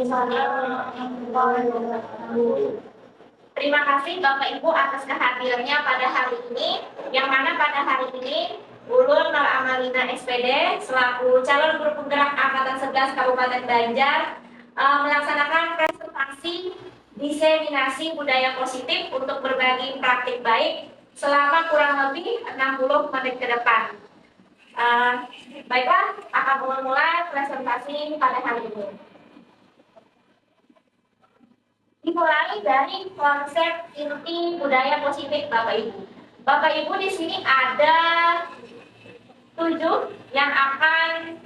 Terima kasih Bapak Ibu atas kehadirannya pada hari ini, yang mana pada hari ini Ulun Nur Amalina SPD selaku calon guru penggerak Angkatan 11 Kabupaten Banjar melaksanakan presentasi diseminasi budaya positif untuk berbagi praktik baik selama kurang lebih 60 menit ke depan. Baiklah, akan mulai presentasi pada hari ini. Dimulai dari konsep inti budaya positif Bapak Ibu. Bapak Ibu di sini ada 7 yang akan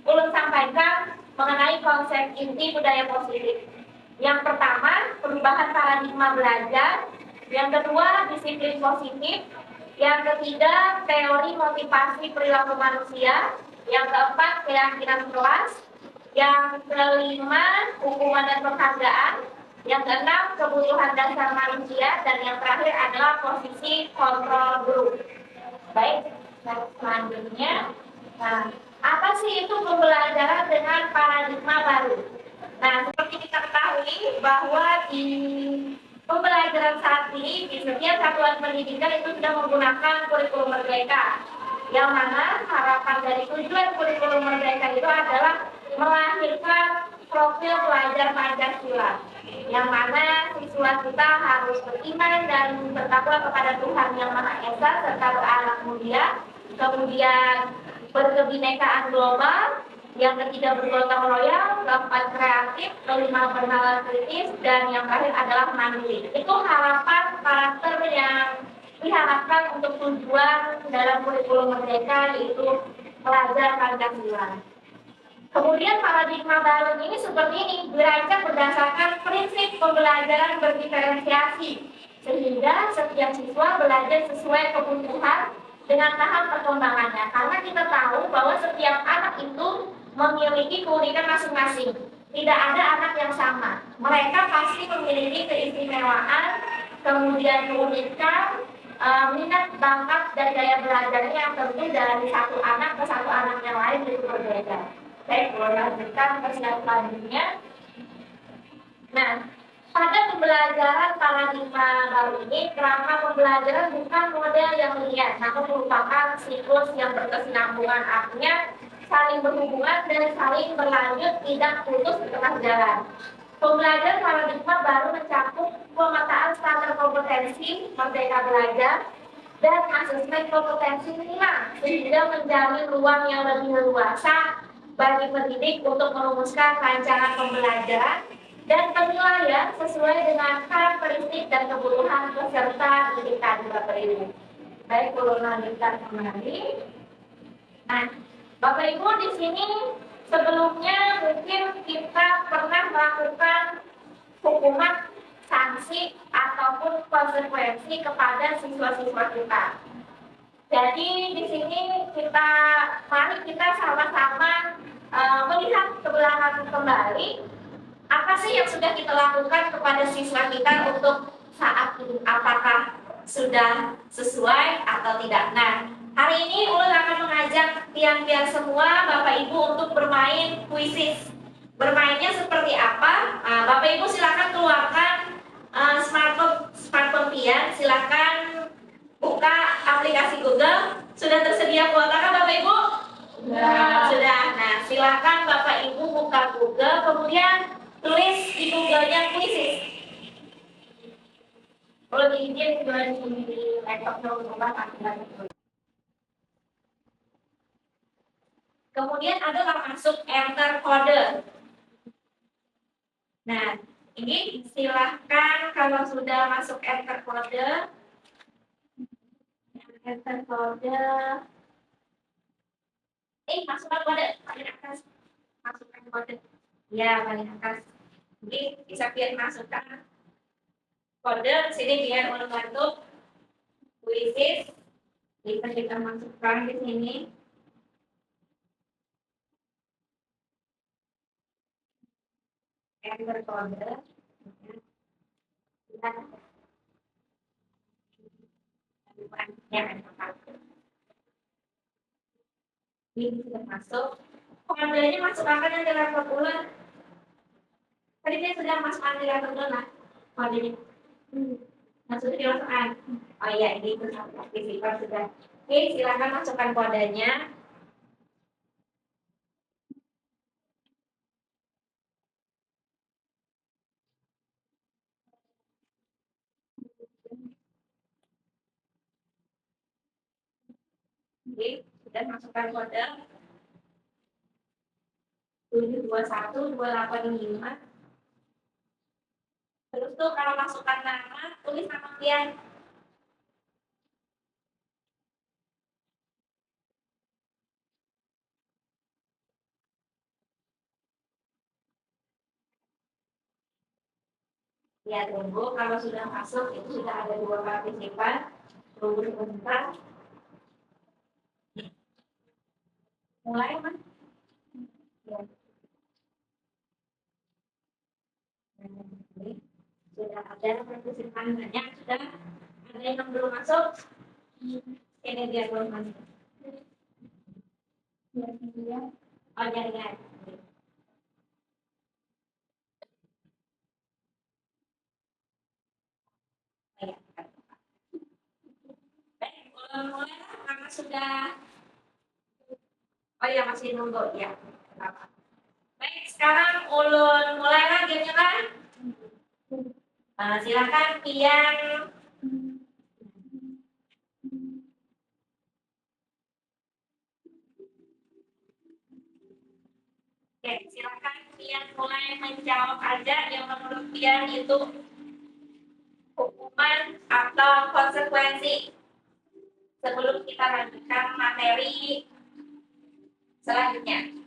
Ulun sampaikan mengenai konsep inti budaya positif. Yang pertama, perubahan paradigma belajar. Yang kedua, disiplin positif. Yang ketiga, teori motivasi perilaku manusia. Yang keempat, keyakinan kelas. Yang kelima, hukuman dan penghargaan. Yang keenam, kebutuhan dasar manusia. Dan yang terakhir adalah posisi kontrol guru. Baik, selanjutnya. Nah, apa sih itu pembelajaran dengan paradigma baru? Nah, seperti kita ketahui bahwa di pembelajaran saat ini di setiap satuan pendidikan itu sudah menggunakan kurikulum merdeka. Yang mana harapan dari tujuan kurikulum merdeka itu adalah melahirkan profil pelajar Pancasila. Yang mana siswa kita harus beriman dan bertakwa kepada Tuhan Yang Maha Esa serta beranak mulia, kemudian berkebinekaan global, yang ketiga bergotong royong, keempat kreatif, kelima bernalar kritis, dan yang terakhir adalah mandiri. Itu harapan karakter yang diharapkan untuk tujuan dalam kurikulum merdeka, yaitu pelajar Pancasila. Kemudian paradigma baru ini seperti ini, dirancang berdasarkan prinsip pembelajaran berdiferensiasi, sehingga setiap siswa belajar sesuai kebutuhan dengan tahap perkembangannya. Karena kita tahu bahwa setiap anak itu memiliki keunikan masing-masing. Tidak ada anak yang sama. Mereka pasti memiliki keistimewaan, kemudian keunikan, minat, bakat, dan gaya belajarnya yang tentu dari satu anak ke satu anak yang lain itu berbeda. Baik, boleh lanjutkan ke slide selanjutnya. Nah, pada pembelajaran paradigma baru ini, kerangka pembelajaran bukan model yang linear, namun merupakan siklus yang berkesinambungan, artinya saling berhubungan dan saling berlanjut, tidak putus di tengah jalan. Pembelajaran paradigma baru mencakup pemetaan standar kompetensi Merdeka Belajar dan asesmen kompetensi minimal, sehingga menjamin ruang yang lebih leluasa bagi pendidik untuk merumuskan rancangan pembelajaran dan penilaian sesuai dengan karakteristik dan kebutuhan peserta didik tadi Bapak Ibu. Baik, perlu lanjutkan kembali. Nah, Bapak Ibu di sini sebelumnya mungkin kita pernah melakukan hukuman, sanksi ataupun konsekuensi kepada siswa-siswa kita. Jadi di sini mari kita sama-sama melihat ke belakang kembali, apa sih yang sudah kita lakukan kepada siswa kita untuk saat ini, apakah sudah sesuai atau tidak. Nah, hari ini Ulun akan mengajak pian-pian semua Bapak Ibu untuk bermain kuisis. Bermainnya seperti apa? Bapak Ibu silakan keluarkan smartphone pian, silakan buka aplikasi Google. Sudah tersedia kuota Bapak Ibu? Sudah. Nah, silakan Bapak Ibu buka Google, kemudian tulis di Google-nya kuisis. Kalau diizin di laptopnya rumah kemudian adalah masuk enter kode. Nah, ini silahkan kalau sudah masuk enter kode, masukkan kode paling atas, masukkan kode ya paling atas. Jadi bisa biar masukkan kode sini biar Ulun bantu kuisis. Bisa kita masukkan di sini. Enter kode. Ini sudah masuk. Kodenya masuk akan yang di laptop Ulun. Tadi saya sudah masukkan di level dona. Oh, jadi sudah dimasukkan. Oh iya, ini itu participant sudah. Oke, silakan masukkan kodenya. Oke, sudah masukkan kode 7212855. Terus tuh kalau masukkan nama, tulis nama kalian. Ya, tunggu. Kalau sudah masuk, itu sudah ada 2 partisipan. Tunggu sebentar. Mulai, Mas. Ya. Sudah ada partisipan banyak, sudah ada yang belum masuk. Ini dia belum masuk. Oh, jaringan. Baik, mulai karena sudah. Oh ya, masih nunggu ya. Baik, sekarang ulun mulailah gamenya kan? Silakan Pian. Oke, silakan Pian mulai menjawab aja yang menurut Pian itu hukuman atau konsekuensi sebelum kita lanjutkan materi selanjutnya.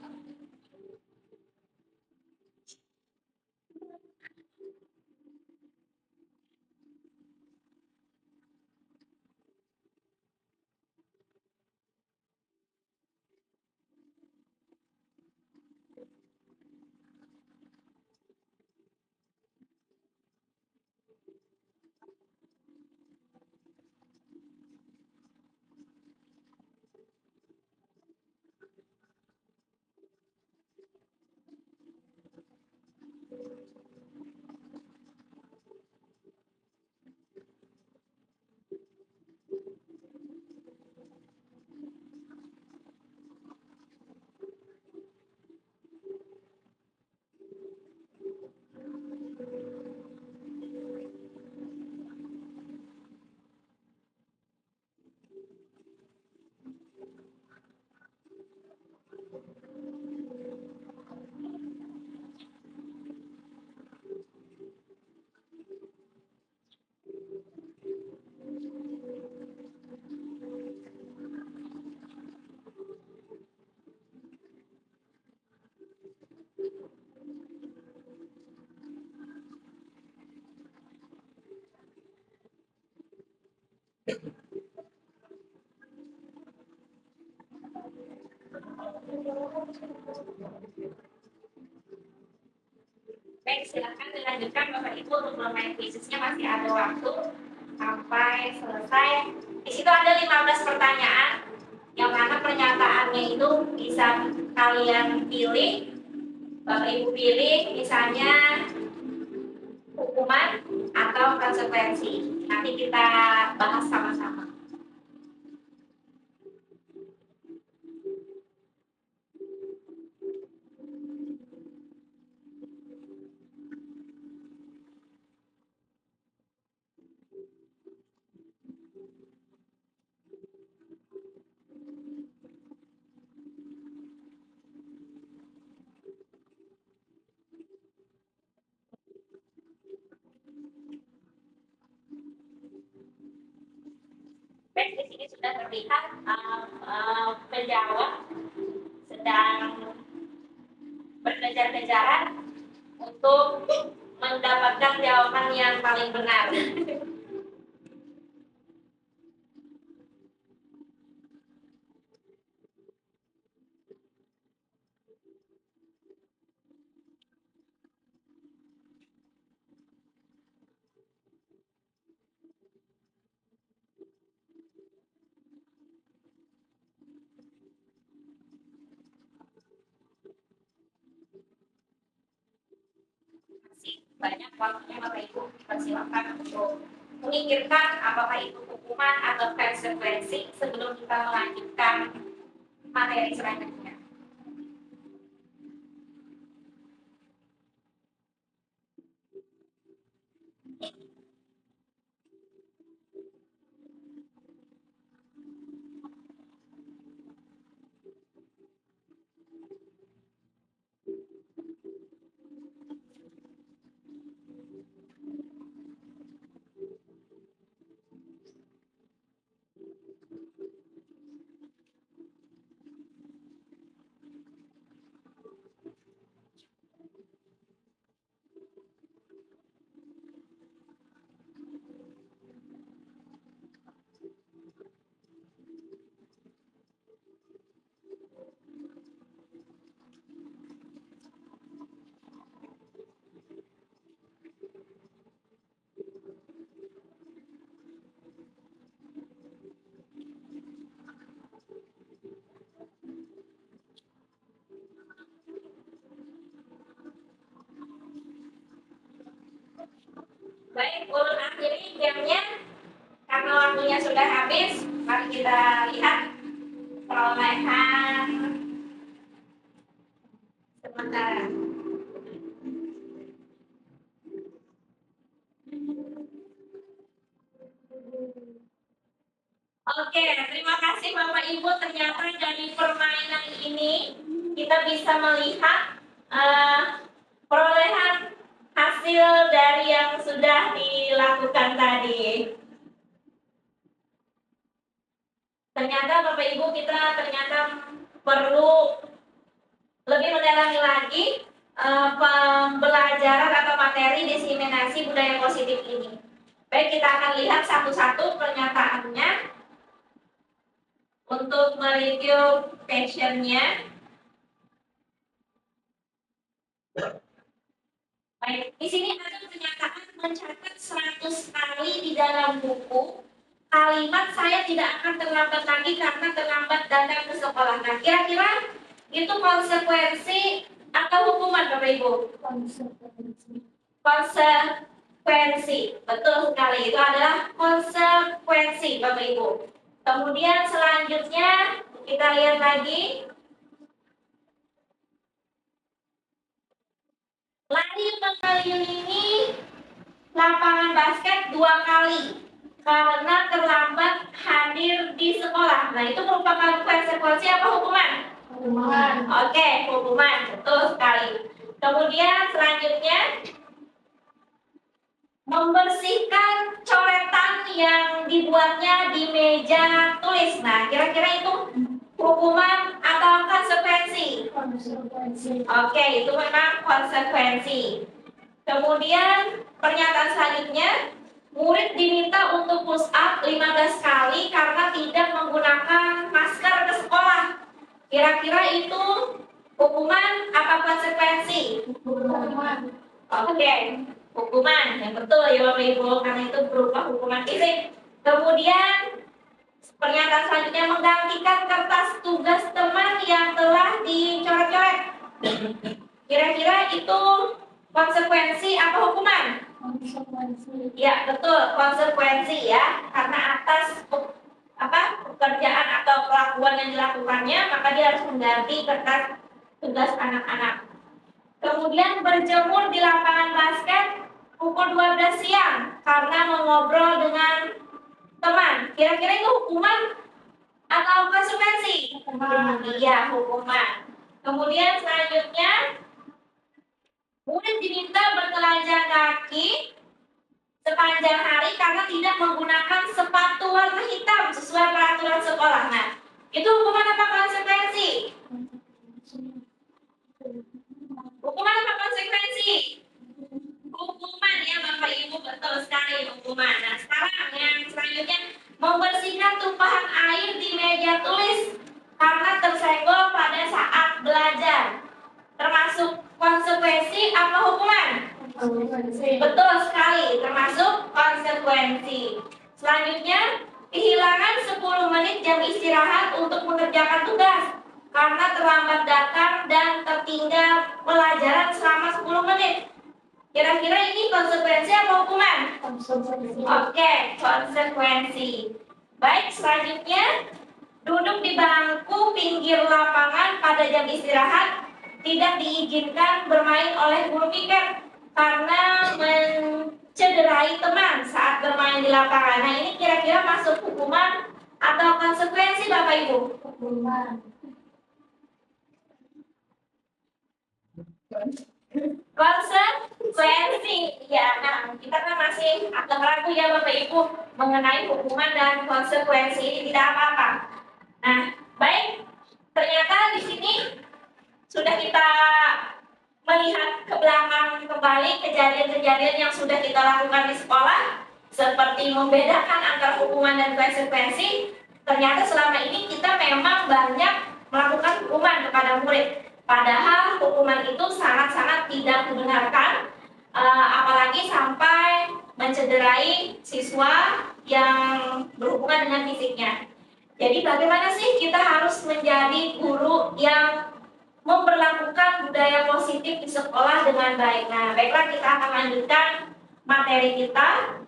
Baik, silakan dilanjutkan Bapak Ibu untuk bermain quiznya, masih ada waktu sampai selesai. Di situ ada 15 pertanyaan yang mana pernyataannya itu bisa kalian pilih. Bapak Ibu pilih misalnya hukuman atau konsekuensi. Nanti kita bahas sama-sama. Baik, di sini sudah terlihat penjawab sedang berkejar-kejaran untuk mendapatkan jawaban yang paling benar. banyak waktunya Bapak Ibu persilakan untuk memikirkan apakah itu hukuman atau konsekuensi sebelum kita melanjutkan materi selanjutnya. Baik, ulun akhiri jamnya karena waktunya sudah habis. Mari kita lihat perolehan sementara. Oke, terima kasih Bapak Ibu. Ternyata dari permainan ini kita bisa melihat perolehan hasil dari yang sudah dilakukan tadi. Ternyata Bapak Ibu kita ternyata perlu lebih mendalami lagi pembelajaran atau materi diseminasi budaya positif ini. Baik, kita akan lihat satu-satu pernyataannya untuk mereview passionnya. Baik, di sini ada pernyataan mencatat 100 kali di dalam buku. Kalimat saya tidak akan terlambat lagi karena terlambat datang ke sekolah. Nah, kira-kira itu konsekuensi atau hukuman Bapak Ibu? Konsekuensi. Betul sekali, itu adalah konsekuensi Bapak Ibu. Kemudian selanjutnya kita lihat lagi. Lari mengelilingi lapangan basket 2 kali karena terlambat hadir di sekolah. Nah, itu merupakan konsekuensi apa hukuman? Hukuman. Oke, hukuman. Betul sekali. Kemudian selanjutnya membersihkan coretan yang dibuatnya di meja tulis. Nah, kira-kira itu hukuman atau konsekuensi? Konsekuensi. Oke, itu memang konsekuensi. Kemudian pernyataan selanjutnya, murid diminta untuk push up 15 kali karena tidak menggunakan masker ke sekolah. Kira-kira itu hukuman apa konsekuensi? Hukuman. Oke, hukuman. Yang betul ya Bapak Ibu, karena itu berupa hukuman fisik. Kemudian pernyataan selanjutnya menggantikan kertas tugas teman yang telah dicoret-coret. Kira-kira itu konsekuensi apa hukuman? Konsekuensi. Ya, betul, konsekuensi ya. Karena atas pekerjaan atau kelakuan yang dilakukannya, maka dia harus mengganti kertas tugas anak-anak. Kemudian berjemur di lapangan basket pukul 12 siang karena mengobrol dengan teman. Kira-kira itu hukuman atau konsekuensi? Hukuman. Iya, hukuman. Kemudian selanjutnya murid diminta bertelanjang kaki sepanjang hari karena tidak menggunakan sepatu warna hitam sesuai peraturan sekolah. Nah, itu hukuman apa konsekuensi? Hukuman apa konsekuensi? Hukuman ya Bapak Ibu, betul sekali hukuman. Nah, sekarang yang selanjutnya membersihkan tumpahan air di meja tulis karena tersenggol pada saat belajar. Termasuk konsekuensi apa hukuman? Konsekuensi. Betul sekali, termasuk konsekuensi. Selanjutnya, kehilangan 10 menit jam istirahat untuk mengerjakan tugas karena terlambat datang dan tertinggal pelajaran selama 10 menit. Kira-kira ini konsekuensi atau hukuman? Konsekuensi. Oke, konsekuensi. Baik, selanjutnya duduk di bangku pinggir lapangan pada jam istirahat tidak diizinkan bermain oleh guru piket karena mencederai teman saat bermain di lapangan. Nah, ini kira-kira masuk hukuman atau konsekuensi Bapak Ibu? Hukuman. Konsekuensi. Ya, nah kita kan masih agak ragu ya Bapak Ibu mengenai hukuman dan konsekuensi ini tidak apa-apa. Nah, baik. Ternyata di sini sudah kita melihat ke belakang kembali kejadian-kejadian yang sudah kita lakukan di sekolah, seperti membedakan antara hukuman dan konsekuensi. Ternyata selama ini kita memang banyak melakukan hukuman kepada murid. Padahal hukuman itu sangat-sangat tidak dibenarkan, apalagi sampai mencederai siswa yang berhubungan dengan fisiknya. Jadi bagaimana sih kita harus menjadi guru yang memperlakukan budaya positif di sekolah dengan baik? Nah, baiklah kita akan lanjutkan materi kita.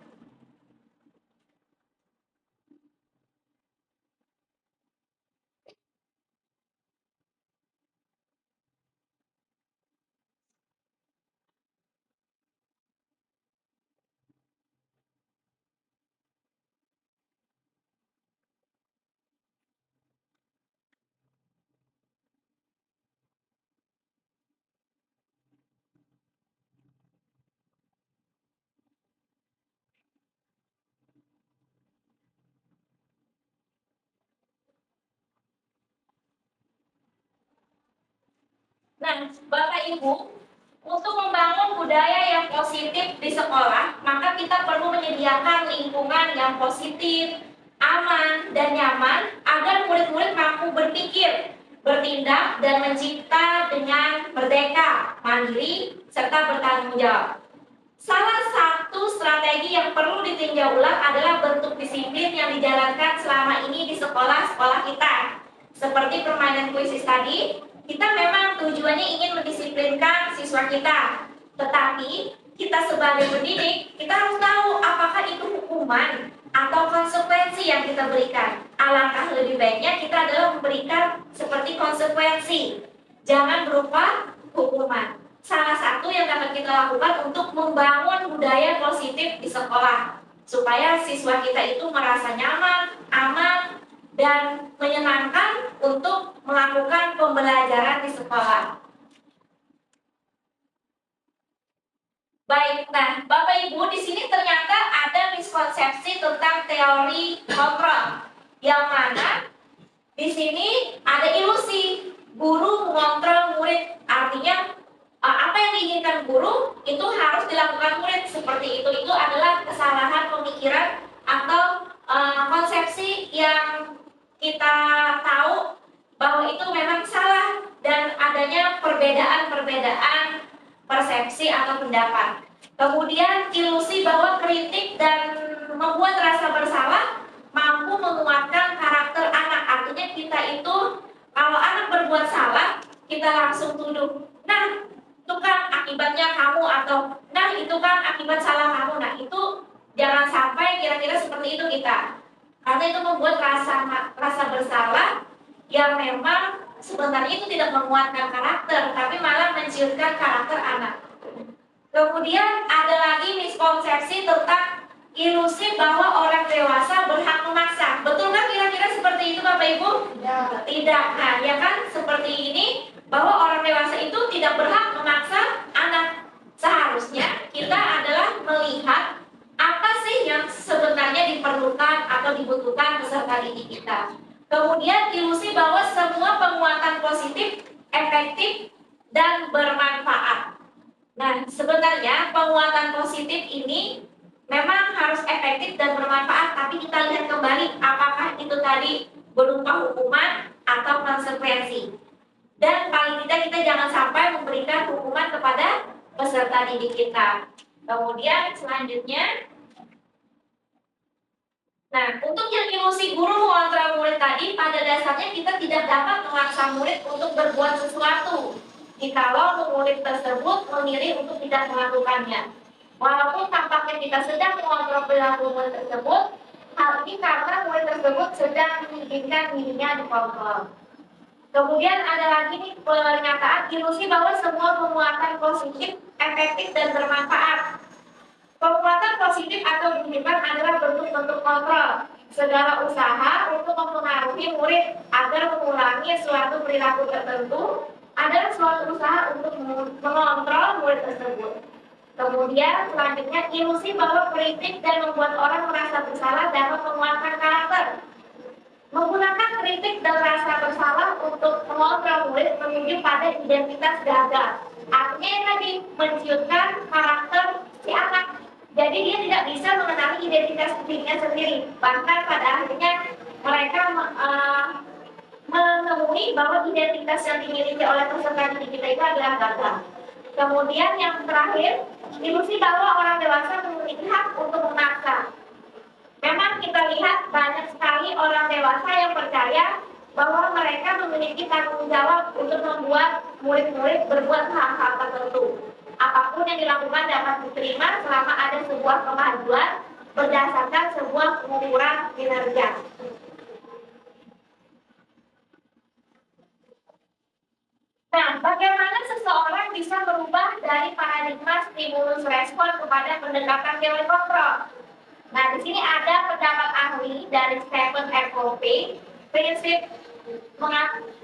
Nah, Bapak Ibu, untuk membangun budaya yang positif di sekolah, maka kita perlu menyediakan lingkungan yang positif, aman, dan nyaman agar murid-murid mampu berpikir, bertindak, dan mencipta dengan merdeka, mandiri, serta bertanggung jawab. Salah satu strategi yang perlu ditinjau ulang adalah bentuk disiplin yang dijalankan selama ini di sekolah-sekolah kita. Seperti permainan kuisis tadi, kita memang tujuannya ingin mendisiplinkan siswa kita. Tetapi kita sebagai pendidik, kita harus tahu apakah itu hukuman atau konsekuensi yang kita berikan. Alangkah lebih baiknya kita adalah memberikan seperti konsekuensi, jangan berupa hukuman. Salah satu yang dapat kita lakukan untuk membangun budaya positif di sekolah, supaya siswa kita itu merasa nyaman, aman, dan menyenangkan untuk melakukan pembelajaran di sekolah. Baik, nah Bapak Ibu, di sini ternyata ada miskonsepsi tentang teori kontrol, yang mana di sini ada ilusi guru mengontrol murid. Artinya apa yang diinginkan guru itu harus dilakukan murid, seperti itu. Itu adalah kesalahan pemikiran atau konsepsi yang kita tahu bahwa itu memang salah dan adanya perbedaan-perbedaan persepsi atau pendapat. Kemudian ilusi bahwa kritik dan membuat rasa bersalah mampu menguatkan karakter anak. Artinya kita itu kalau anak berbuat salah, kita langsung tuduh, nah itu kan akibatnya kamu, atau nah itu kan akibat salah kamu. Nah itu jangan sampai kira-kira seperti itu kita, karena itu membuat rasa bersalah yang memang sebenarnya itu tidak menguatkan karakter, tapi malah menciutkan karakter anak. Kemudian ada lagi miskonsepsi tentang ilusi bahwa orang dewasa berhak memaksa. Betul kan kira-kira seperti itu Bapak Ibu? Ya. Tidak. Nah, ya kan seperti ini, bahwa orang dewasa itu tidak berhak memaksa anak. Seharusnya kita adalah melihat apa sih yang sebenarnya diperlukan atau dibutuhkan peserta didik kita. Kemudian ilusi bahwa semua penguatan positif, efektif, dan bermanfaat. Nah, sebenarnya penguatan positif ini memang harus efektif dan bermanfaat, tapi kita lihat kembali apakah itu tadi berupa hukuman atau konsekuensi. Dan paling tidak kita jangan sampai memberikan hukuman kepada peserta didik kita. Kemudian selanjutnya, nah untuk yang ilusi guru mengontrol murid tadi, pada dasarnya kita tidak dapat memaksa murid untuk berbuat sesuatu. jikalau murid tersebut memilih untuk tidak melakukannya. Walaupun tampaknya kita sedang mengontrol perilaku murid tersebut, hal ini karena murid tersebut sedang menginginkan dirinya dikontrol. Kemudian ada lagi nih pernyataan ilusi bahwa semua penguatan positif, efektif, dan bermanfaat. Penguatan positif atau bimbingan adalah bentuk-bentuk kontrol segala usaha untuk mempengaruhi murid agar mengulangi suatu perilaku tertentu adalah suatu usaha untuk mengontrol murid tersebut. Kemudian selanjutnya ilusi bahwa kritik dan membuat orang merasa bersalah dapat menguatkan karakter. Menggunakan kritik dan rasa bersalah untuk mengontrol murid menuju pada identitas gagal. Artinya tadi menciutkan karakter si anak. Jadi dia tidak bisa mengenali identitas dirinya sendiri. Bahkan pada akhirnya mereka menemui bahwa identitas yang dimiliki oleh peserta didik kita itu adalah gagal. Kemudian yang terakhir, ilusi bahwa orang dewasa memiliki hak untuk memaksa. Memang kita lihat banyak sekali orang dewasa yang percaya bahwa mereka memiliki tanggung jawab untuk membuat murid-murid berbuat hal-hal tertentu. Apapun yang dilakukan dapat diterima selama ada sebuah kemajuan berdasarkan sebuah pengukuran kinerja. Nah, bagaimana seseorang bisa berubah dari paradigma stimulus respon kepada pendekatan teori kontrol? Nah, di sini ada pendapat ahli dari Stephen R. Covey, prinsip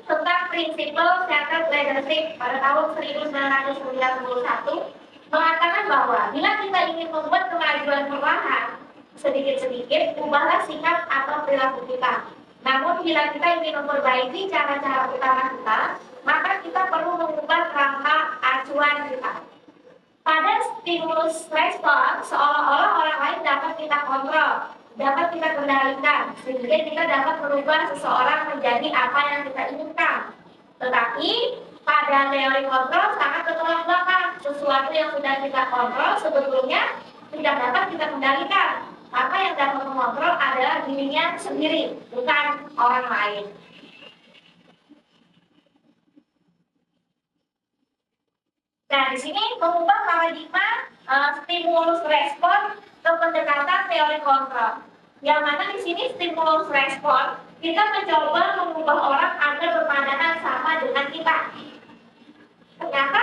tentang prinsipal centered leadership pada tahun 1991 mengatakan bahwa bila kita ingin membuat kemajuan perlahan, sedikit-sedikit ubahlah sikap atau perilaku kita. Namun bila kita ingin memperbaiki cara-cara utama kita, maka kita perlu mengubah kerangka acuan kita. Pada stimulus respon, seolah-olah orang lain dapat kita kontrol, dapat kita kendalikan, sehingga kita dapat merubah seseorang menjadi apa yang kita inginkan. Tetapi pada teori kontrol sangat bertolak belakang. Sesuatu yang sudah kita kontrol sebetulnya tidak dapat kita kendalikan. Apa yang dapat mengontrol adalah dirinya sendiri, bukan orang lain. Nah, di sini mengubah paradigma stimulus respon ke pendekatan teori kontrol. Yang mana di sini stimulus respon kita mencoba mengubah orang agar berpandangan sama dengan kita. Ternyata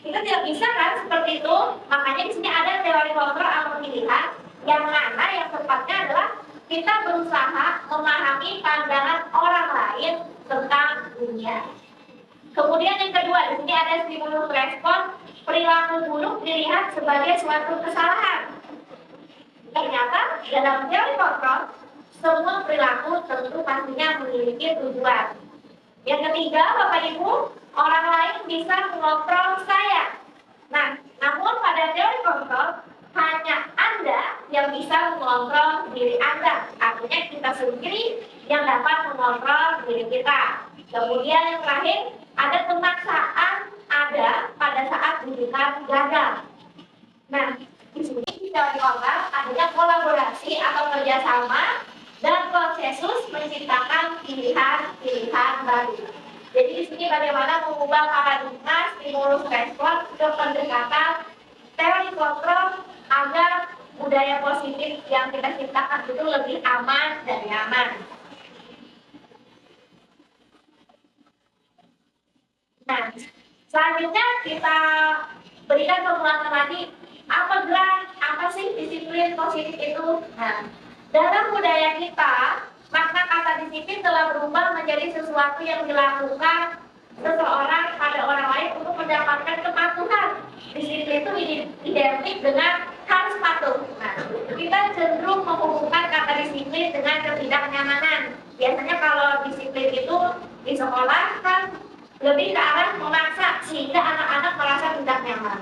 kita tidak bisa kan seperti itu. Makanya di sini ada teori kontrol atau pemilihan yang mana yang tepatnya adalah kita berusaha memahami pandangan orang lain tentang dunia. Kemudian yang kedua, di sini ada stimulus respon, perilaku buruk dilihat sebagai suatu kesalahan. Ternyata dalam teori kontrol, semua perilaku tentu pastinya memiliki tujuan. Yang ketiga, Bapak Ibu, orang lain bisa mengontrol saya. Nah, namun pada teori kontrol, hanya Anda yang bisa mengontrol diri Anda. Artinya kita sendiri yang dapat mengontrol diri kita. Kemudian yang terakhir, ada pemaksaan ada pada saat didikan gagal. Nah, di sini teori kontrol adanya kolaborasi atau kerjasama dan konsensus menciptakan pilihan-pilihan baru. Jadi di sini bagaimana mengubah paradigma stimulus respon ke pendekatan teori kontrol agar budaya positif yang kita ciptakan itu lebih aman dan nyaman. Nah, selanjutnya kita berikan penguatan lagi apa sih disiplin positif itu. Nah, dalam budaya kita, makna kata disiplin telah berubah menjadi sesuatu yang dilakukan seseorang pada orang lain untuk mendapatkan kepatuhan. Disiplin itu identik dengan harus patuh. Nah, kita cenderung menghubungkan kata disiplin dengan ketidaknyamanan. Biasanya kalau disiplin itu di sekolah kan lebih ke arah memaksa sehingga anak-anak merasa tidak nyaman.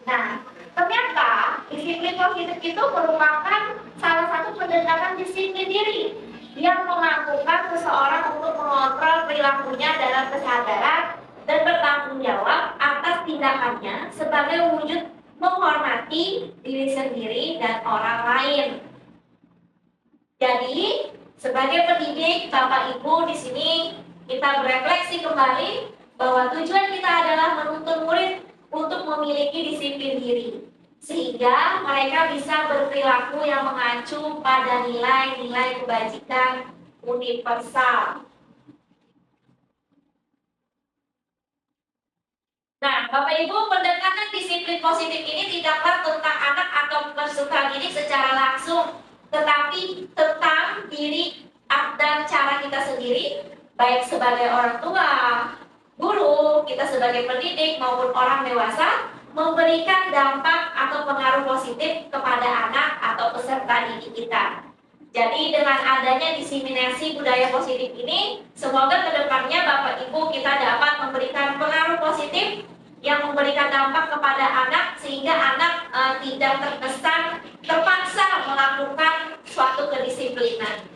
Nah, ternyata disiplin positif itu merupakan salah satu pendekatan disiplin diri yang mengakukan seseorang untuk mengontrol perilakunya dalam kesadaran dan bertanggung jawab atas tindakannya sebagai wujud menghormati diri sendiri dan orang lain. Jadi, sebagai pendidik, Bapak Ibu di sini kita berefleksi kembali bahwa tujuan kita adalah menuntun murid untuk memiliki disiplin diri, sehingga mereka bisa berperilaku yang mengacu pada nilai-nilai kebajikan universal. Nah, Bapak Ibu, pendekatan disiplin positif ini tidaklah tentang anak atau peserta didik secara langsung, tetapi tentang diri dan cara kita sendiri, baik sebagai orang tua, guru, kita sebagai pendidik maupun orang dewasa, memberikan dampak atau pengaruh positif kepada anak atau peserta didik kita. Jadi dengan adanya diseminasi budaya positif ini, semoga kedepannya Bapak Ibu kita dapat memberikan pengaruh positif yang memberikan dampak kepada anak sehingga anak tidak terkesan terpaksa melakukan suatu kedisiplinan.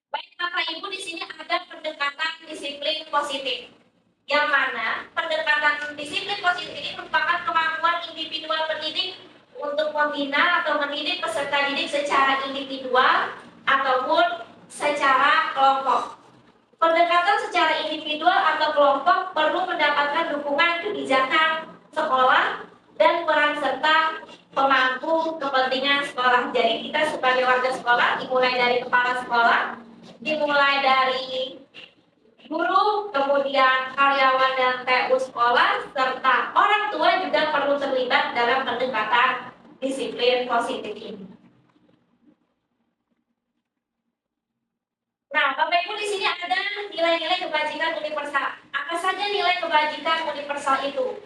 Baik Bapak Ibu, di sini ada pendekatan disiplin positif. Yang mana pendekatan disiplin positif ini merupakan kemampuan individual pendidik untuk membina atau mendidik peserta didik secara individual ataupun secara kelompok. Pendekatan secara individual atau kelompok perlu mendapatkan dukungan kebijakan sekolah dan peran serta pemangku kepentingan sekolah. Jadi kita sebagai warga sekolah, dimulai dari kepala sekolah, dimulai dari guru, kemudian karyawan dan TU sekolah, serta orang tua juga perlu terlibat dalam pendekatan disiplin positif ini. Nah, Bapak Ibu, di sini ada nilai-nilai kebajikan universal. Apa saja nilai kebajikan universal itu?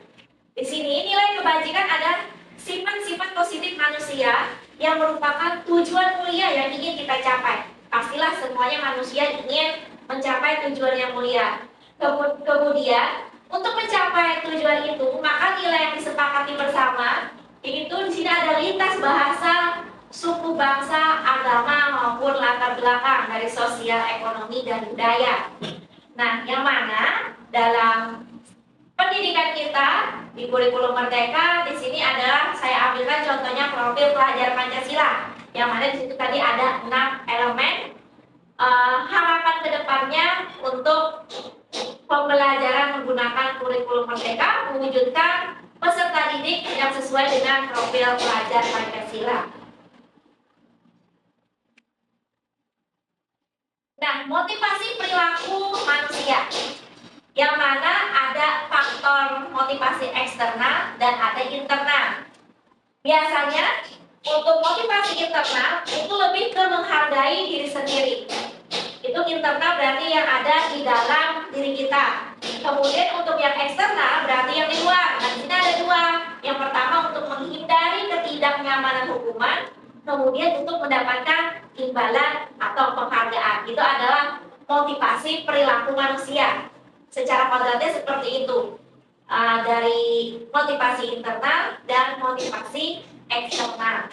Di sini nilai kebajikan ada sifat-sifat positif manusia yang merupakan tujuan mulia yang ingin kita capai. Pastilah semuanya manusia ingin mencapai tujuan yang mulia. Kemudian, untuk mencapai tujuan itu, maka nilai yang disepakati bersama itu di sini ada lintas bahasa, suku, bangsa, agama maupun latar belakang dari sosial, ekonomi, dan budaya. Nah, yang mana dalam pendidikan kita di kurikulum Merdeka di sini adalah saya ambilkan contohnya profil pelajar Pancasila, yang mana di situ tadi ada 6 elemen. Harapan kedepannya untuk pembelajaran menggunakan kurikulum Merdeka mewujudkan peserta didik yang sesuai dengan profil pelajar Pancasila. Nah, motivasi perilaku manusia, yang mana ada faktor motivasi eksternal dan ada internal. Biasanya untuk motivasi internal itu lebih ke menghargai diri sendiri. Itu internal berarti yang ada di dalam diri kita. Kemudian untuk yang eksternal berarti yang di luar. Nah, di sini ada dua. Yang pertama untuk menghindari ketidaknyamanan hukuman, kemudian untuk mendapatkan imbalan atau penghargaan. Itu adalah motivasi perilaku manusia. Secara kodratnya seperti itu. Dari motivasi internal dan motivasi eksternal.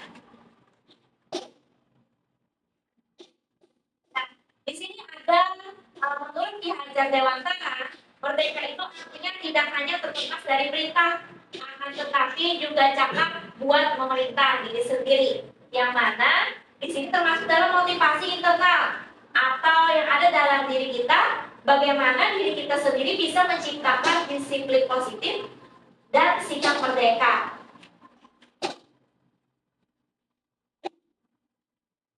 Nah, di sini ada menurut Ki Hajar Dewantara, merdeka itu artinya tidak hanya terlepas dari perintah, akan tetapi juga cakap buat memerintah diri sendiri. Yang mana di sini termasuk dalam motivasi internal atau yang ada dalam diri kita, bagaimana diri kita sendiri bisa menciptakan disiplin positif dan sikap merdeka.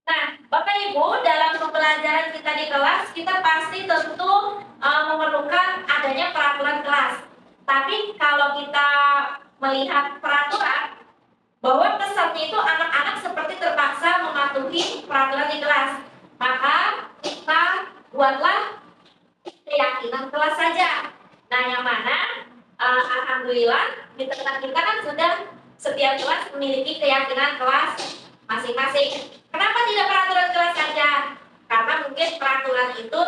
Nah, Bapak Ibu, dalam pembelajaran kita di kelas, kita pasti tentu memerlukan adanya peraturan kelas. Tapi kalau kita melihat peraturan, bahwa pesannya itu anak-anak seperti terpaksa mematuhi peraturan di kelas. Maka kita buatlah keyakinan kelas saja. Nah, yang mana alhamdulillah di tempat kita kan sudah setiap kelas memiliki keyakinan kelas masing-masing. Kenapa tidak peraturan kelas saja? Karena mungkin peraturan itu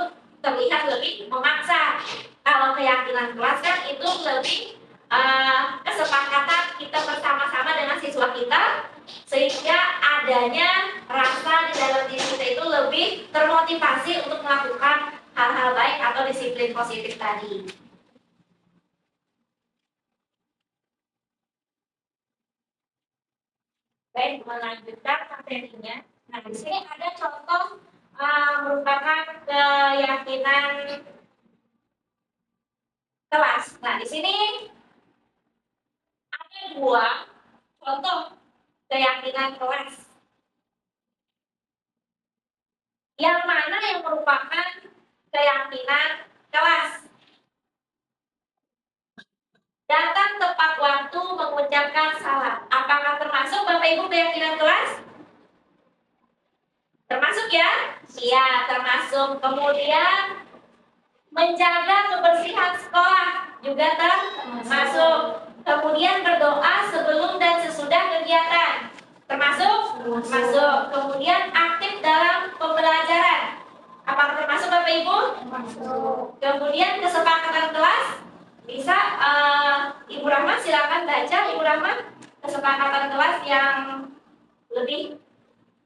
terlihat lebih memaksa. Kalau keyakinan kelas kan itu lebih kesepakatan kita bersama-sama dengan siswa kita, sehingga adanya rasa di dalam diri kita itu lebih termotivasi untuk melakukan hal-hal baik atau disiplin positif tadi. Baik, melanjutkan materinya. Nah, di sini ada contoh merupakan keyakinan kelas. Nah, di sini ada dua contoh keyakinan kelas. Yang mana yang merupakan keyakinan kelas? Datang tepat waktu mengucapkan salam. Apakah termasuk Bapak Ibu keyakinan kelas? Termasuk ya? Iya, termasuk. Kemudian menjaga kebersihan sekolah juga termasuk. Kemudian berdoa sebelum dan sesudah kegiatan. Termasuk? Termasuk. Kemudian aktif dalam pembelajaran. Apakah termasuk Bapak Ibu? Termasuk. Kemudian kesepakatan kelas. Bisa Ibu Rahma silakan baca, Ibu Rahma, kesepakatan kelas yang lebih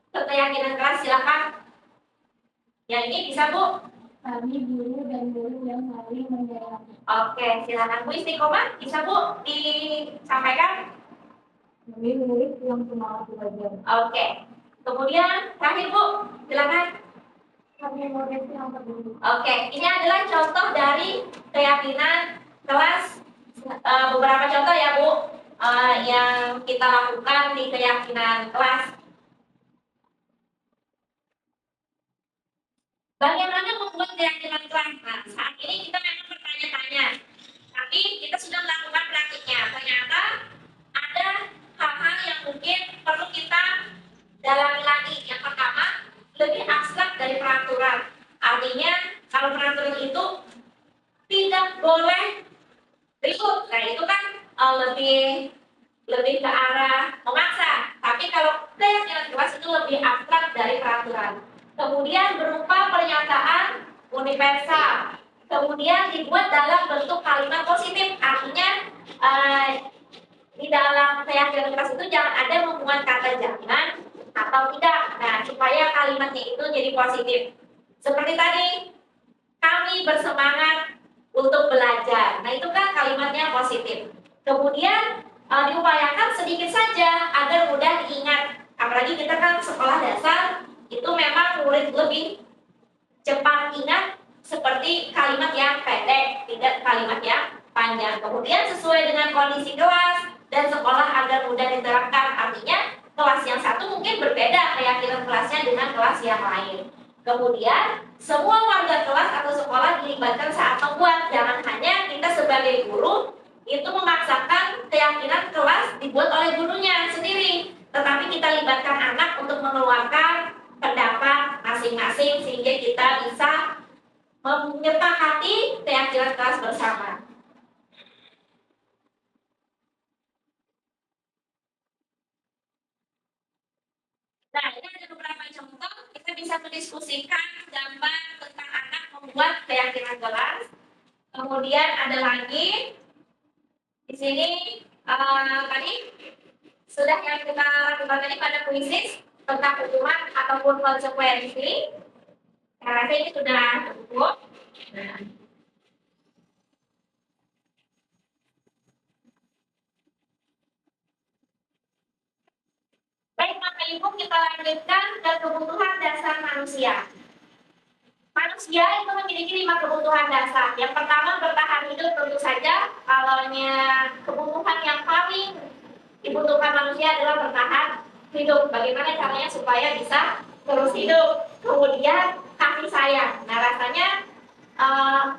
keyakinan kelas, silakan. Yang ini bisa Bu. Kami guru dan guru yang saling menyayangi. Oke, silakan Bu Istiqomah, bisa Bu disampaikan. Kami murid yang semangat belajar. Oke, kemudian terakhir Bu, silakan. Kami murid yang peduli. Oke, ini adalah contoh dari keyakinan kelas. Beberapa contoh ya Bu, yang kita lakukan di keyakinan kelas. Bagaimana membuat keyakinan kelas? Nah, saat ini kita memang bertanya-tanya, tapi kita sudah melakukan praktiknya. Ternyata ada hal-hal yang mungkin perlu kita dalami lagi. Yang pertama, lebih abstrak dari peraturan. Artinya, kalau peraturan itu tidak boleh ribut, nah itu kan lebih ke arah memaksa. Tapi kalau keyakinan kelas itu lebih abstrak dari peraturan. Kemudian berupa pernyataan universal. Kemudian dibuat dalam bentuk kalimat positif. Artinya di dalam keyakinan kelas itu jangan ada hubungan kata jangan atau tidak. Nah, supaya kalimatnya itu jadi positif. Seperti tadi, kami bersemangat untuk belajar. Nah, itu kan kalimatnya positif. Kemudian diupayakan sedikit saja agar mudah diingat. Apalagi kita kan sekolah dasar, itu memang murid lebih cepat ingat seperti kalimat yang pendek, tidak kalimat yang panjang. Kemudian sesuai dengan kondisi kelas dan sekolah agar mudah diterapkan. Artinya kelas yang satu mungkin berbeda keyakinan kelasnya dengan kelas yang lain. Kemudian semua warga kelas atau sekolah dilibatkan saat membuat. Jangan hanya kita sebagai guru itu memaksakan keyakinan kelas dibuat oleh gurunya sendiri, tetapi kita libatkan anak untuk mengeluarkan pendapat masing-masing sehingga kita bisa menyepakati keyakinan kelas bersama. Nah, ini ada beberapa contoh. Kita bisa mendiskusikan gambar tentang anak membuat keyakinan kelas. Kemudian ada lagi di sini tadi sudah yang kita lakukan tadi pada kuisis tentang hukuman ataupun konsekuensi. Saya rasa ini sudah cukup. Baik, Bapak Ibu, kita lanjutkan ke kebutuhan dasar manusia. Manusia itu memiliki 5 kebutuhan dasar. Yang pertama, bertahan hidup tentu saja. Kalaunya kebutuhan yang paling dibutuhkan manusia adalah bertahan hidup. Bagaimana caranya supaya bisa terus hidup? Kemudian kasih sayang. Nah, rasanya